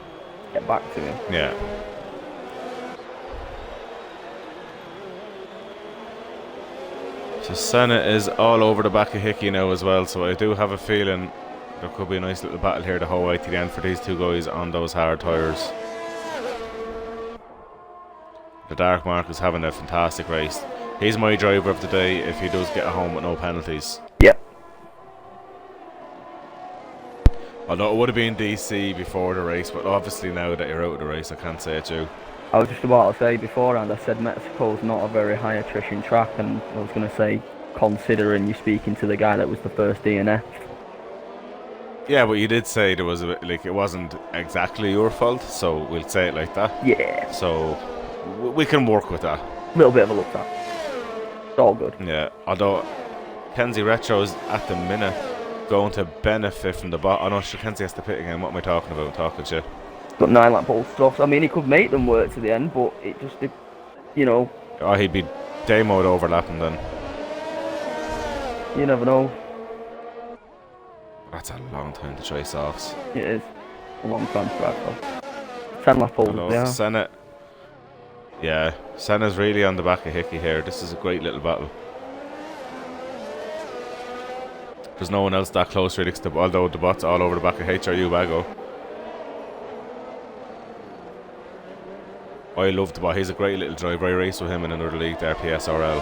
S2: get back to him.
S1: Yeah. So Senna is all over the back of Hickey now as well, so I do have a feeling There could be a nice little battle here the whole way to the end for these two guys on those hard tyres. The Dark Mark is having a fantastic race. He's my driver of the day if he does get home with no penalties.
S2: Yep.
S1: Although it would have been DC before the race, but obviously now that you're out of the race, I can't say it you.
S2: I was just about to say beforehand, I said Mexico's not a very high attrition track, and I was going to say, considering you speaking to the guy that was the first DNF.
S1: Yeah, but you did say there was a bit, like, it wasn't exactly your fault, so we'll say it like that.
S2: Yeah.
S1: So we can work with that.
S2: A little bit of a look at. It's all good.
S1: Yeah, although Kenzie Retro's at the minute going to benefit from the bot. Oh no, sure, Kenzie has to pit again. What am I talking about? I'm talking shit.
S2: Got 9 lap pole stuff. I mean, he could make them work to the end, but it just, you know.
S1: Oh, he'd be demoed overlapping then.
S2: You never know.
S1: That's a long time to chase offs.
S2: It is a long time to drive off. 10 lap poles, yeah.
S1: Senna. Yeah, Senna's really on the back of Hickey here. This is a great little battle. There's no one else that close really, although the bot's all over the back of HRU Bago. I love the bot. He's a great little driver. I raced with him in another league, the RPSRL,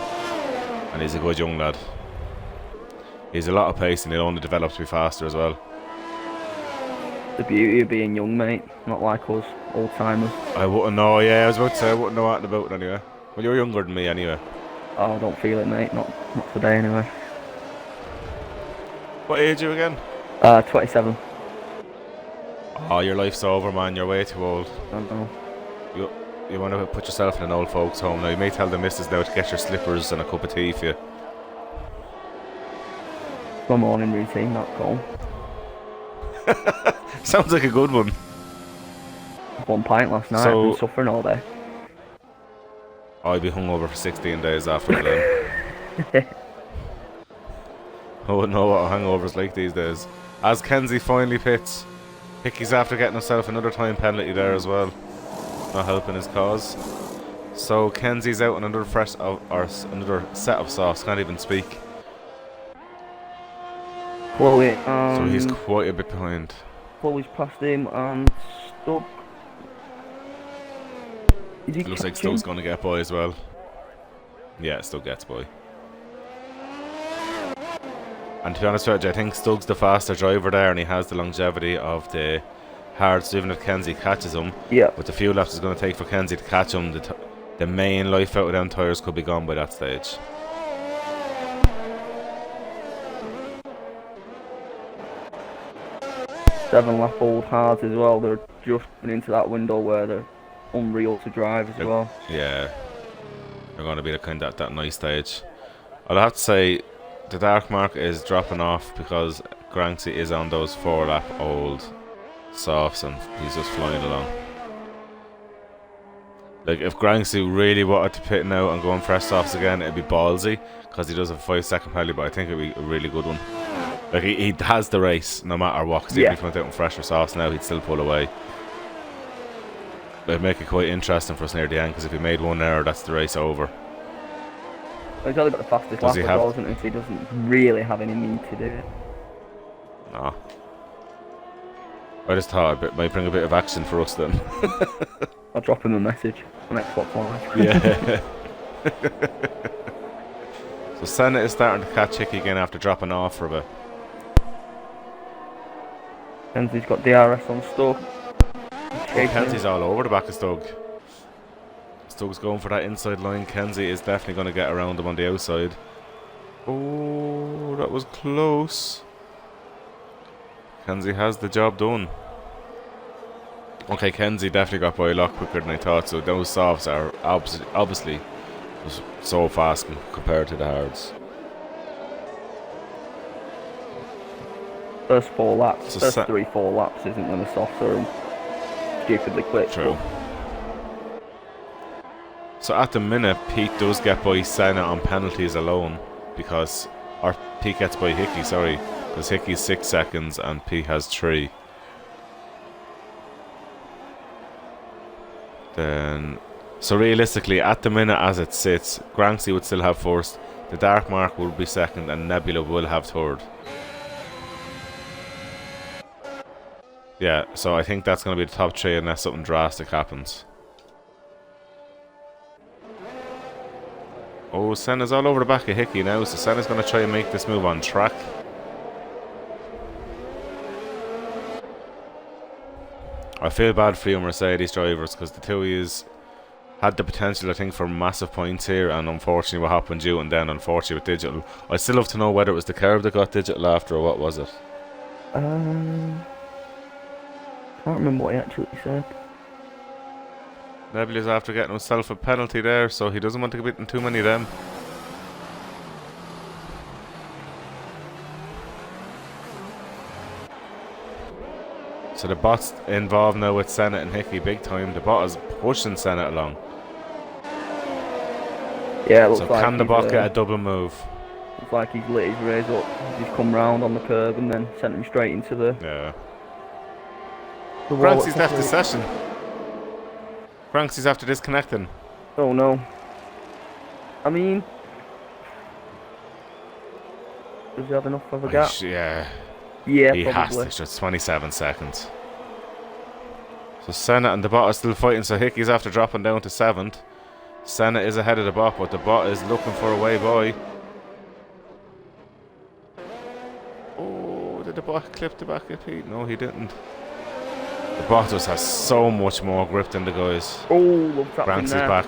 S1: and he's a good young lad. He's a lot of pace and he'll only develop to be faster as well.
S2: The beauty of being young, mate. Not like us, old timers.
S1: I wouldn't know, yeah, I was about to say I wouldn't know anything about it anyway. Well, you're younger than me anyway.
S2: Oh, I don't feel it, mate. Not today anyway.
S1: What age are you again?
S2: 27.
S1: Oh, your life's over, man. You're way too old.
S2: I don't know.
S1: You want to put yourself in an old folks' home now. You may tell the missus now to get your slippers and a cup of tea for you.
S2: My morning routine, not cold.
S1: Sounds like a good one.
S2: 1 pint last night. I've been suffering all day.
S1: I'd be hungover for 16 days after then. I wouldn't know what a hangover's like these days. As Kenzie finally pits, Hickey's after getting himself another time penalty there as well. Not helping his cause. So Kenzie's out on another another set of softs. Can't even speak.
S2: Chloe,
S1: so he's quite a bit behind.
S2: Chloe's past him and Stug.
S1: Looks like Stug's going to get by as well. Yeah, Stug gets by. And to be honest with you, I think Stug's the faster driver there, and he has the longevity of the hards, even if Kenzie catches him.
S2: Yeah.
S1: With the few laps it's going to take for Kenzie to catch him, the main life out of them tyres could be gone by that stage.
S2: Seven lap old hards as well. They're just into that window where they're unreal to drive as well.
S1: Yeah. They're going to be the kind of that nice stage. I'll have to say the Dark Mark is dropping off because Grxnty is on those 4 lap old softs and he's just flying along. Like, if Grxnty really wanted to pit now and go on fresh softs again, it'd be ballsy because he does have a 5-second penalty, but I think it'd be a really good one. Like, he has the race no matter what, because even if he went out on fresher softs now, he'd still pull away. It'd make it quite interesting for us near the end, because if he made one error, that's the race over.
S2: Well, he's only got the fastest lap as well, isn't he? So he doesn't really have any need to do it.
S1: No. I just thought it might bring a bit of action for us then.
S2: I'll drop him a message on Xbox Live.
S1: Yeah. So Senna is starting to catch Hickey again after dropping off for a bit.
S2: Kenzie's got DRS on Stug.
S1: Kenzie's all over the back of Stug. Stug's going for that inside line. Kenzie is definitely going to get around him on the outside. Oh, that was close. Kenzie has the job done. Okay, Kenzie definitely got by a lot quicker than I thought, so those softs are obviously just so fast compared to the hards.
S2: First 4 laps, so first 3-4 laps isn't when the softs are stupidly quick.
S1: True. So at the minute, Pete does get by Senna on penalties alone, because, or Pete gets by Hickey, sorry, because Hickey's 6 seconds and Pete has 3. Then, so realistically, at the minute as it sits, Grxnty would still have first, the Dark Mark will be second, and Nebula will have third. Yeah, so I think that's going to be the top 3 unless something drastic happens. Oh, Senna's all over the back of Hickey now, so Senna's going to try and make this move on track. I feel bad for you Mercedes drivers because the two of yous had the potential, I think, for massive points here, and unfortunately what happened due and then unfortunately with digital. I still love to know whether it was the curb that got digital after or what was it.
S2: Can't remember what he actually said.
S1: Nebula's after getting himself a penalty there, so he doesn't want to get in too many of them. So the bot's involved now with Senna and Hickey big time. The bot is pushing Senna along.
S2: Yeah, it looks
S1: so
S2: like
S1: can the bot get a double move?
S2: Looks like he's lit his raise up. He's come round on the curb and then sent him straight into the...
S1: Yeah.
S2: The
S1: Grxnty's left the session. Grxnty's after disconnecting.
S2: Oh no. I mean... Does he have enough of a gap?
S1: Yeah.
S2: Yeah,
S1: he
S2: probably.
S1: has to. Just 27 seconds. So Senna and the bot are still fighting. So Hickey's after dropping down to 7th. Senna is ahead of the bot, but the bot is looking for a way by. Oh, did the bot clip the back of Pete? No, he didn't. The bot just has so much more grip than the guys.
S2: Oh, love that
S1: Grxnty's back.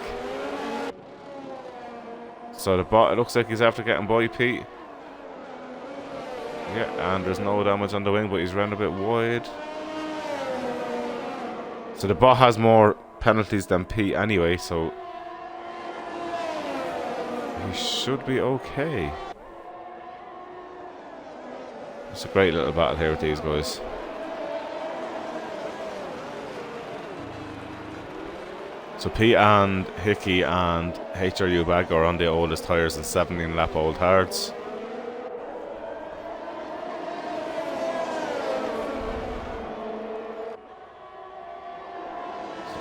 S1: So the bot, it looks like he's after getting by Pete. Yeah, and there's no damage on the wing, but he's run a bit wide. So the bot has more penalties than Pete anyway, so he should be okay. It's a great little battle here with these guys. So Pete and Hickey and HRU Bag are on the oldest tyres and 17 lap old hards.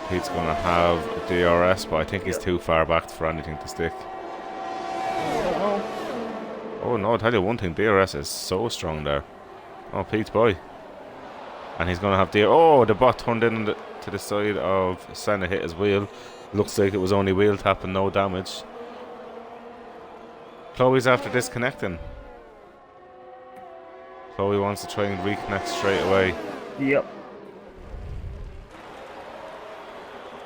S1: Pete's going to have a DRS, but I think he's too far back for anything to stick. Oh no, I'll tell you one thing, DRS is so strong there. Oh, Pete's boy. And he's going to have oh, the bot turned in to the side of Senna, hit his wheel. Looks like it was only wheel tap and no damage. Chloe's after disconnecting. Chloe wants to try and reconnect straight away.
S2: Yep.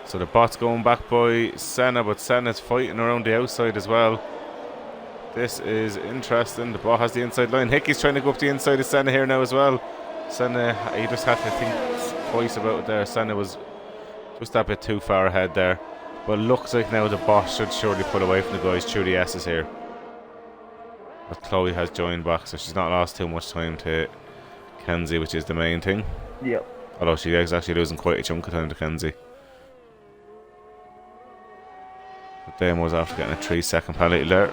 S1: So the bot's going back by Senna, but Senna's fighting around the outside as well. This is interesting. The bot has the inside line. Hickey's trying to go up the inside of Senna here now as well. Senna, he just had to think twice about it there. Senna was just a bit too far ahead there. But looks like now the bot should surely pull away from the guys through the S's here. But Chloe has joined back, so she's not lost too much time to Kenzie, which is the main thing.
S2: Yep.
S1: Although she is actually losing quite a chunk of time to Kenzie. But Dame was after getting a 3-second penalty there.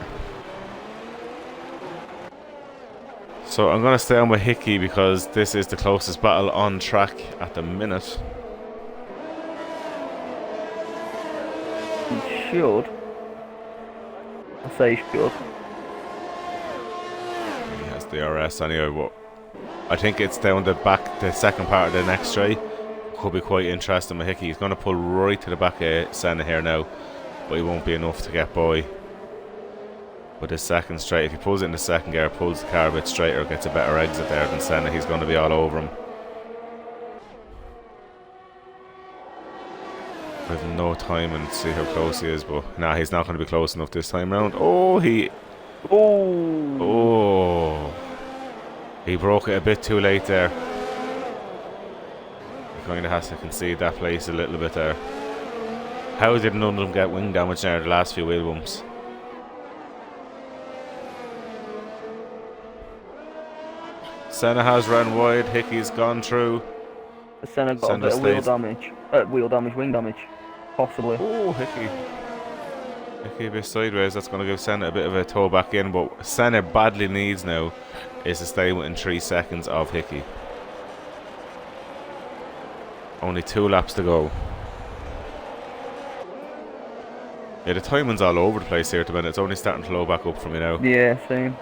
S1: So I'm going to stay on with Hickey because this is the closest battle on track at the minute.
S2: He should. I say he should.
S1: He has the RS anyway, but I think it's down the back, the second part of the next straight. Could be quite interesting with Hickey. He's going to pull right to the back of Senna here now, but he won't be enough to get by. With his second straight, if he pulls it in the second gear, pulls the car a bit straighter, gets a better exit there than Senna, he's going to be all over him. I have no time and see how close he is, but nah, he's not going to be close enough this time round. Oh, Oh, he broke it a bit too late there. He kind of has to concede that place a little bit there. How did none of them get wing damage there the last few wheel bumps? Senna has run wide, Hickey's gone through.
S2: Senna got a bit of wheel damage, wing damage, possibly.
S1: Oh, Hickey a bit sideways, that's going to give Senna a bit of a toe back in, but Senna badly needs now is to stay within 3 seconds of Hickey. Only 2 laps to go. Yeah, the timing's all over the place here at the minute, it's only starting to low back up for me now.
S2: Yeah, same.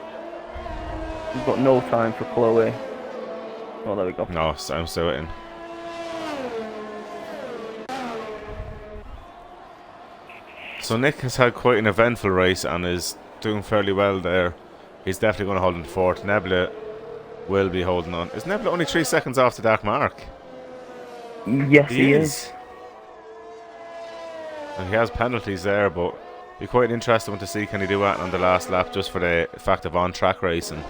S2: We've got no time for Chloe. Oh, there we go.
S1: No, I'm still waiting. So Nick has had quite an eventful race and is doing fairly well there. He's definitely going to hold in fourth. Nebula will be holding on. Is Nebula only 3 seconds off the dark mark?
S2: Yes, he is.
S1: And he has penalties there, but be quite an interesting one to see can he do that on the last lap, just for the fact of on-track racing.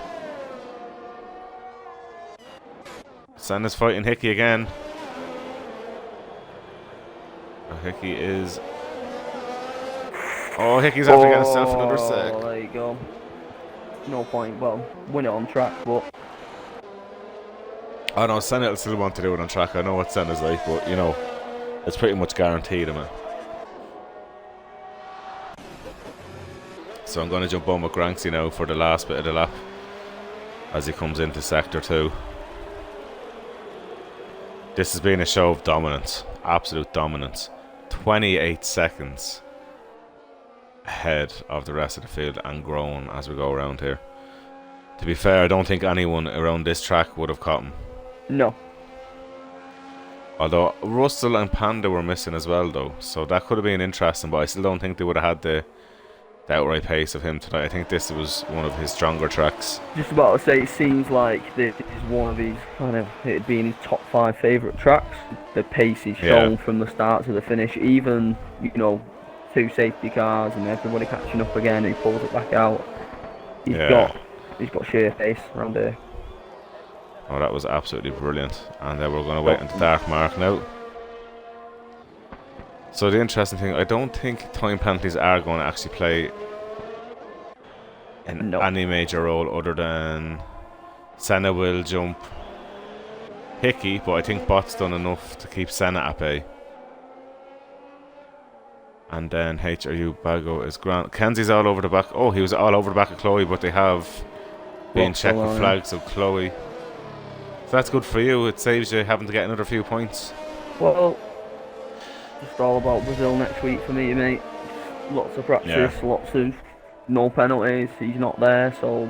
S1: Senna's fighting Hickey again. Hickey is... Oh, Hickey's after getting himself another sec.
S2: There you go. No point. Well, win it on track, but...
S1: I know Senna will still want to do it on track. I know what Senna's like, but, you know, it's pretty much guaranteed, man. So I'm going to jump on with Grxnty now for the last bit of the lap as he comes into Sector 2. This has been a show of dominance, absolute dominance. 28 seconds ahead of the rest of the field and growing as we go around here. To be fair, I don't think anyone around this track would have caught him.
S2: No.
S1: Although Russell and Panda were missing as well though, so that could have been interesting, but I still don't think they would have had the outright pace of him tonight. I think this was one of his stronger tracks. Just
S2: about to say, it seems like this is one of his kind of, it being his top 5 favourite tracks. The pace is shown from the start to the finish. Even, you know, 2 safety cars and everybody catching up again, he pulls it back out. He's got sheer pace around here.
S1: Oh, that was absolutely brilliant. And then we're going to wait on the dark mark now. So the interesting thing, I don't think time penalties are going to actually play any major role other than Senna will jump Hickey, but I think Bot's done enough to keep Senna at bay. And then HRU Bago is grand. Kenzie's all over the back. Oh, he was all over the back of Chloe, but they have been checked with flags of Chloe. So that's good for you. It saves you having to get another few points.
S2: Well, just all about Brazil next week for me, mate. Lots of practice, lots of no penalties. He's not there, so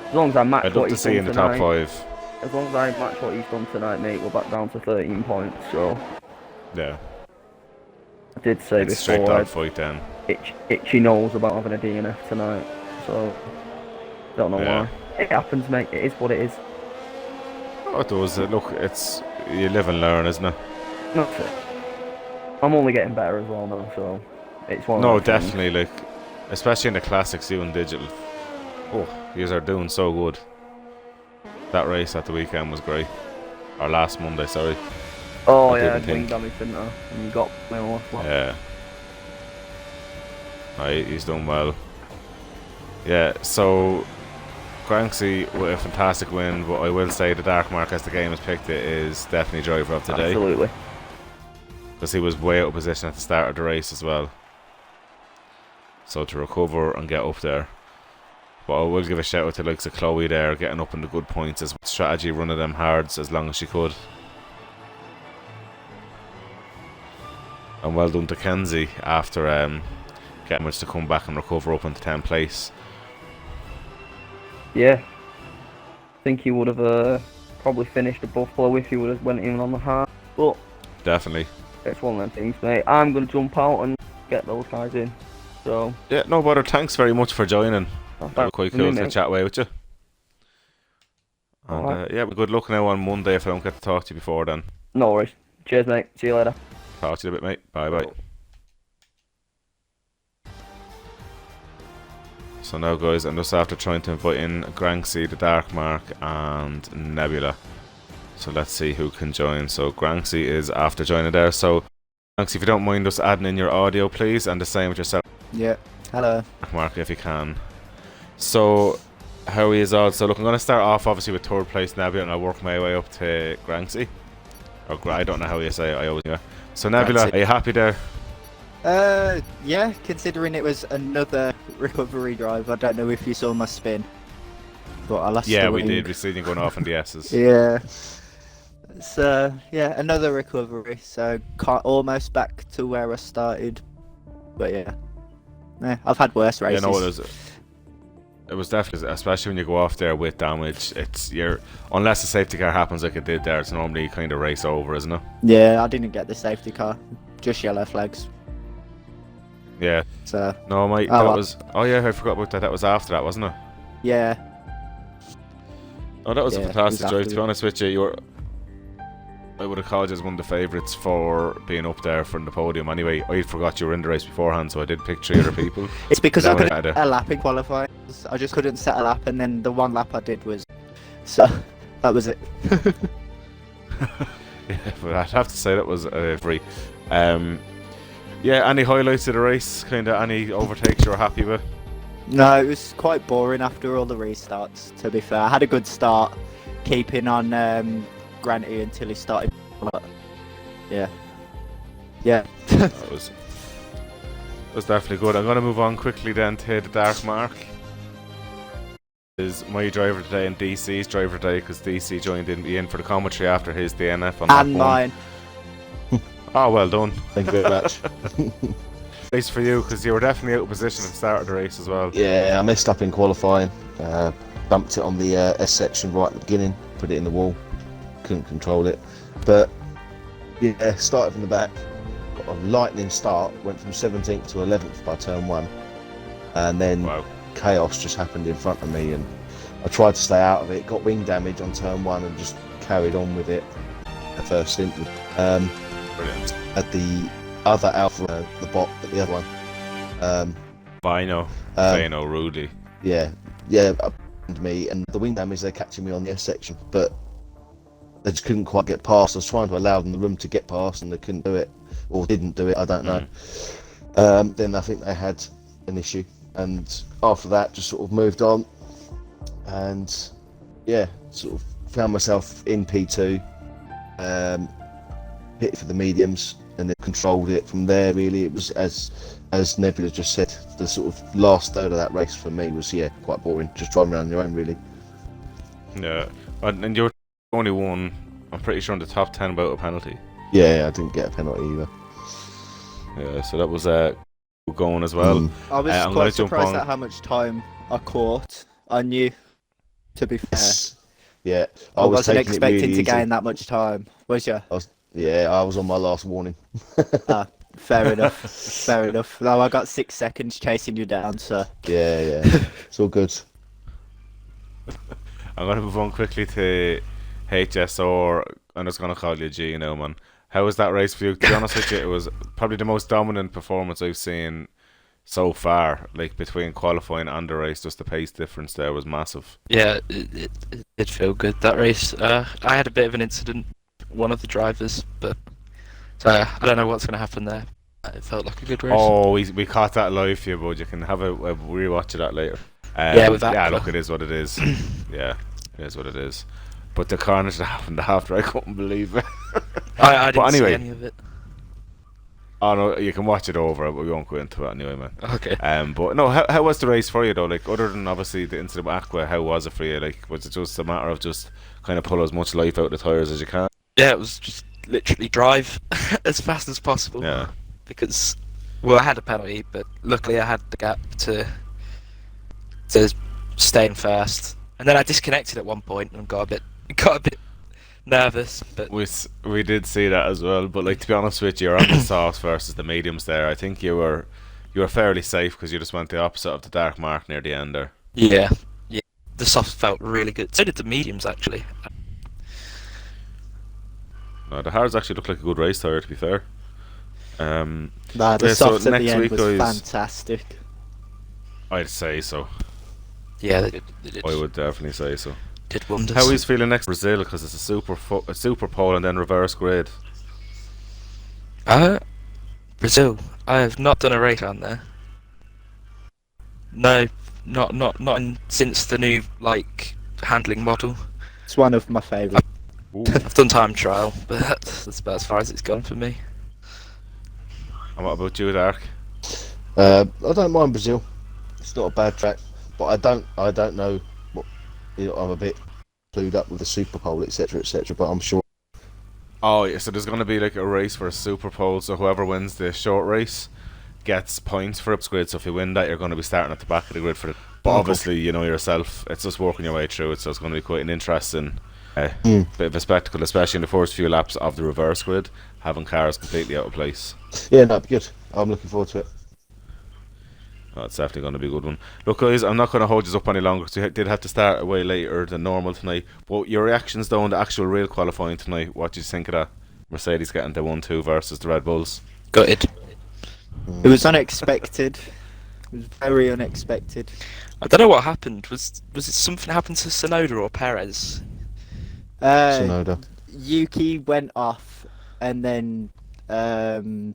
S2: as long as I match what he's done tonight,
S1: in the top 5.
S2: As long as I match what he's done tonight, mate, we're back down to 13 points. So
S1: yeah,
S2: I did say before.
S1: Straight dog fight then.
S2: Itchy knows about having a DNF tonight, so don't know why. It happens, mate. It is what it is.
S1: Oh, it does. Look, it's you live and learn, isn't it?
S2: That's it. I'm only getting better as well now, so it's one.
S1: No, definitely, like, especially in the classics, you and digital. Oh, you are doing so good. That race at the weekend was great. Or last Monday, sorry.
S2: Oh yeah, wing damage, didn't I? And you got my last lap.
S1: Yeah. Right, he's done well. Yeah, so Grxnty with a fantastic win, but I will say the dark mark, as the game has picked it, is definitely driver of the day.
S2: Absolutely.
S1: Because he was way out of position at the start of the race as well. So to recover and get up there. But I will give a shout out to the likes of Chloe there, getting up in the good points as strategy, running them hards as long as she could. And well done to Kenzie after getting much to come back and recover up into 10th place.
S2: Yeah. I think he would have probably finished above Chloe if he would have went in on the hard. But
S1: definitely.
S2: It's one of them things, mate. I'm going to jump out and get those guys in. So
S1: yeah, no bother. Thanks very much for joining. Quite cool to chat away with you. And yeah, good luck now on Monday if I don't get to talk to you before then.
S2: No worries. Cheers, mate. See you later.
S1: Talk to you in a bit, mate. Bye bye. So now, guys, I'm just after trying to invite in Grxnty, the Dark Mark, and Nebula. So let's see who can join. So Grxnty is after joining there. So Grxnty, if you don't mind just adding in your audio, please, and the same with yourself.
S3: Yeah. Hello.
S1: Mark, if you can. So how he is all. So look, I'm going to start off obviously with 3rd place Nebula, and I'll work my way up to Grxnty. Or I don't know how you say it. I always. Yeah. So Nebula, Grxnty. Are you happy there?
S3: Yeah, considering it was another recovery drive. I don't know if you saw my spin, but I lost.
S1: Yeah, we did. We seen you going off in the S's.
S3: Yeah. So yeah, another recovery. So almost back to where I started. But yeah, I've had worse races.
S1: You know, it was definitely, especially when you go off there with damage. It's unless the safety car happens like it did there, it's normally kind of race over, isn't it?
S3: Yeah, I didn't get the safety car, just yellow flags.
S1: Yeah.
S3: So
S1: No, mate,
S3: Oh,
S1: that
S3: well.
S1: was. Oh yeah, I forgot about that. That was after that, wasn't it?
S3: yeah,
S1: Oh, that was a
S3: Yeah, it
S1: fantastic
S3: was
S1: drive.
S3: after
S1: To be honest with you, I would have called you as one of the favourites for being up there from the podium. Anyway, I forgot you were in the race beforehand, so I did pick 3 other people.
S3: it's because
S1: That
S3: I
S1: one
S3: couldn't
S1: had a-
S3: set a lap in qualifying. I just couldn't set a lap, and then the one lap I did was. So that was it.
S1: Yeah, but I'd have to say that was free. Yeah, any highlights of the race? Kind of any overtakes you were happy with?
S3: No, it was quite boring after all the restarts. To be fair, I had a good start, keeping on Grxnty until he started. But yeah.
S1: That was definitely good. I'm going to move on quickly then to the dark mark. Is my driver today and DC's driver today, because DC joined in for the commentary after his DNF on
S3: And
S1: lap 1.
S3: mine.
S1: Oh, well done.
S4: Thank you very much.
S1: Race for you, because you were definitely out of position at the start of the race as well.
S4: Yeah, I messed up in qualifying. Bumped it on the S section right at the beginning. Put it in the wall. Couldn't control it. But yeah, started from the back. Got a lightning start. Went from 17th to 11th by turn 1. And then
S1: Wow.
S4: chaos just happened in front of me, and I tried to stay out of it. Got wing damage on turn 1 and just carried on with it. The first stint.
S1: Brilliant.
S4: At the other Alpha, the bot, at the other one.
S1: Bino, Rudy.
S4: Yeah, up to me, and the wing damage, they're catching me on the S section, but they just couldn't quite get past. I was trying to allow them the room to get past, and they couldn't do it, or didn't do it, I don't know. Then I think they had an issue, and after that, just sort of moved on, and yeah, sort of found myself in P2, hit for the mediums, and then controlled it from there. Really, it was as Nebula just said, the sort of last third of that race for me was quite boring, just driving around on your own really.
S1: Yeah, and you're only one, I'm pretty sure, in the top 10 without a penalty.
S4: Yeah, I didn't get a penalty either.
S1: Yeah, so that was going as well.
S3: I was
S1: I'm
S3: quite
S1: gonna jump
S3: surprised
S1: on.
S3: at how much time I caught. I knew, to be fair.
S4: Yeah,
S3: I wasn't
S4: taking it
S3: expecting
S4: really
S3: to
S4: easy.
S3: gain that much time, was you?
S4: I was on my last warning.
S3: Fair enough. Fair enough. No, I got 6 seconds chasing you down, so.
S4: Yeah, it's all good.
S1: I'm going to move on quickly to HSR. I'm just going to call you G now, man. How was that race for you? To be honest with you, it was probably the most dominant performance I've seen so far. Like, between qualifying and the race, just the pace difference there was massive.
S5: Yeah, it did feel good, that race. I had a bit of an incident, one of the drivers, but so I don't know what's going to happen there. It felt like a good race.
S1: Oh, we caught that live for you, bud. You can have a rewatch of that later.
S5: With that.
S1: Yeah, look, it is what it is. Yeah, it is what it is. But the carnage that happened after, I couldn't believe it.
S5: I didn't
S1: anyway,
S5: see any of it.
S1: Oh no, you can watch it over, but we won't go into it anyway, man.
S5: Okay.
S1: But no, how was the race for you though? Like, other than obviously the incident with Aqua, how was it for you? Like, was it just a matter of just kind of pull as much life out of the tires as you can?
S5: Yeah, it was just literally drive as fast as possible.
S1: Yeah.
S5: Because, well, I had a penalty, but luckily I had the gap to stay in first. And then I disconnected at one point and got a bit nervous. But
S1: We did see that as well. But like, to be honest with you, you're on the softs versus the mediums there. I think you were fairly safe because you just went the opposite of the dark mark near the end there.
S5: yeah, the softs felt really good. So did the mediums actually.
S1: No, the hards actually looked like a good race tire, to be fair.
S3: The
S1: Yeah, so
S3: softs at
S1: next
S3: the end
S1: week,
S3: was
S1: guys-
S3: fantastic.
S1: I'd say so.
S5: Yeah, they did.
S1: I would definitely say so.
S5: Did wonders.
S1: How is feeling next Brazil? Because it's a super pole and then reverse grid.
S5: Brazil. I have not done a race on there. No, not since the new handling model.
S3: It's one of my favourites.
S1: Ooh.
S5: I've done time trial, but that's about as far as it's gone for me.
S1: And what about you, Dark?
S4: I don't mind Brazil. It's not a bad track, but I don't know what. I'm a bit clued up with the Super Bowl, etc., but I'm sure.
S1: Oh, yeah, so there's going to be like a race for a super pole, so whoever wins the short race gets points for upgrid. So if you win that, you're going to be starting at the back of the grid for it. But obviously, you know yourself, it's just working your way through it, so it's going to be quite an interesting bit of a spectacle, especially in the first few laps of the reverse grid, having cars completely out of place.
S4: Yeah, no, good. I'm looking forward to it.
S1: Oh, it's definitely going to be a good one. Look, guys, I'm not going to hold you up any longer because we did have to start way later than normal tonight. But your reactions though on the actual real qualifying tonight, what do you think of that? Mercedes getting the 1-2 versus the Red Bulls.
S5: Gutted.
S3: It was unexpected. It was very unexpected.
S5: I don't know what happened. Was it something happened to Sonoda or Perez?
S4: Sonoda.
S3: Yuki went off, and then
S1: Perez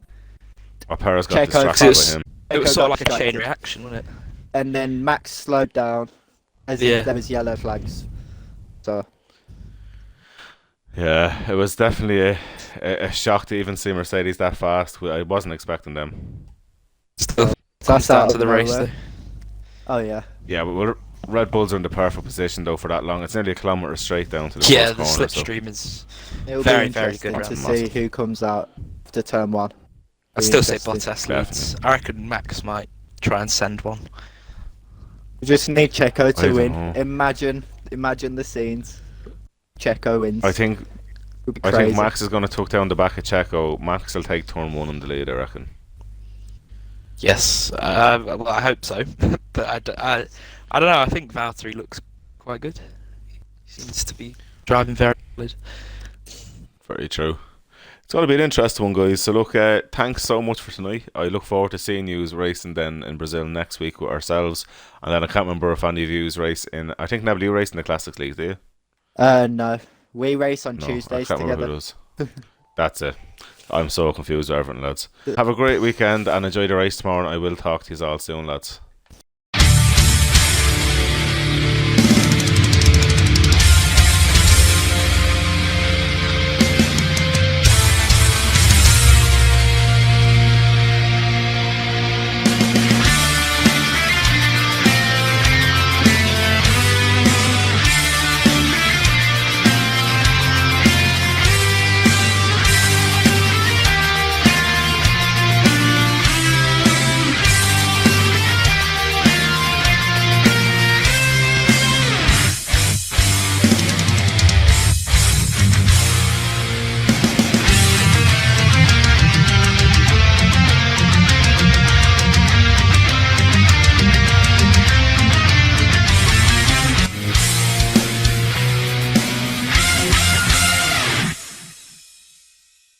S1: got
S3: Checo-
S1: distracted with him.
S5: It was
S3: Checo
S5: sort of
S3: got
S5: like a chain
S3: distracted.
S5: reaction, wasn't it?
S3: And then Max slowed down, as
S5: Yeah.
S3: if there was yellow flags. So
S1: Yeah, it was definitely a shock to even see Mercedes that fast. I wasn't expecting them.
S5: Still
S3: that's
S5: down
S3: out
S5: to
S3: of
S5: the race
S3: nowhere.
S5: though.
S3: Oh yeah.
S1: Yeah, but Red Bulls are in the perfect position though for that long. It's nearly a kilometre straight down to the
S5: Yeah,
S1: first
S5: the
S1: corner. So.
S5: slipstream is.
S3: It'll
S5: Very,
S3: be
S5: very
S3: interesting
S5: good
S3: to
S1: round.
S3: see who comes out after turn 1.
S5: I
S3: Be
S5: still say
S3: interesting.
S5: Bottas leads. I reckon Max might try and send one.
S3: We just need Checo
S1: I
S3: to
S1: don't
S3: win.
S1: know.
S3: Imagine the scenes. Checo wins.
S1: I think
S3: Would be
S1: I
S3: crazy.
S1: think Max is going to tuck down the back of Checo. Max will take turn 1 in the lead, I reckon.
S5: Yes, well, I hope so. But I don't know. I think Valtteri looks quite good. He seems to be driving very good.
S1: Very true. It's going to be an interesting one, guys. So look, thanks so much for tonight. I look forward to seeing you racing then in Brazil next week with ourselves. And then I can't remember if any of you race in. I think Nebula, you race in the Classics League, do you?
S3: No. We race on
S1: No,
S3: Tuesdays
S1: I can't remember who
S3: together.
S1: does. That's it. I'm so confused with everything, lads. Have a great weekend and enjoy the race tomorrow. And I will talk to you all soon, lads.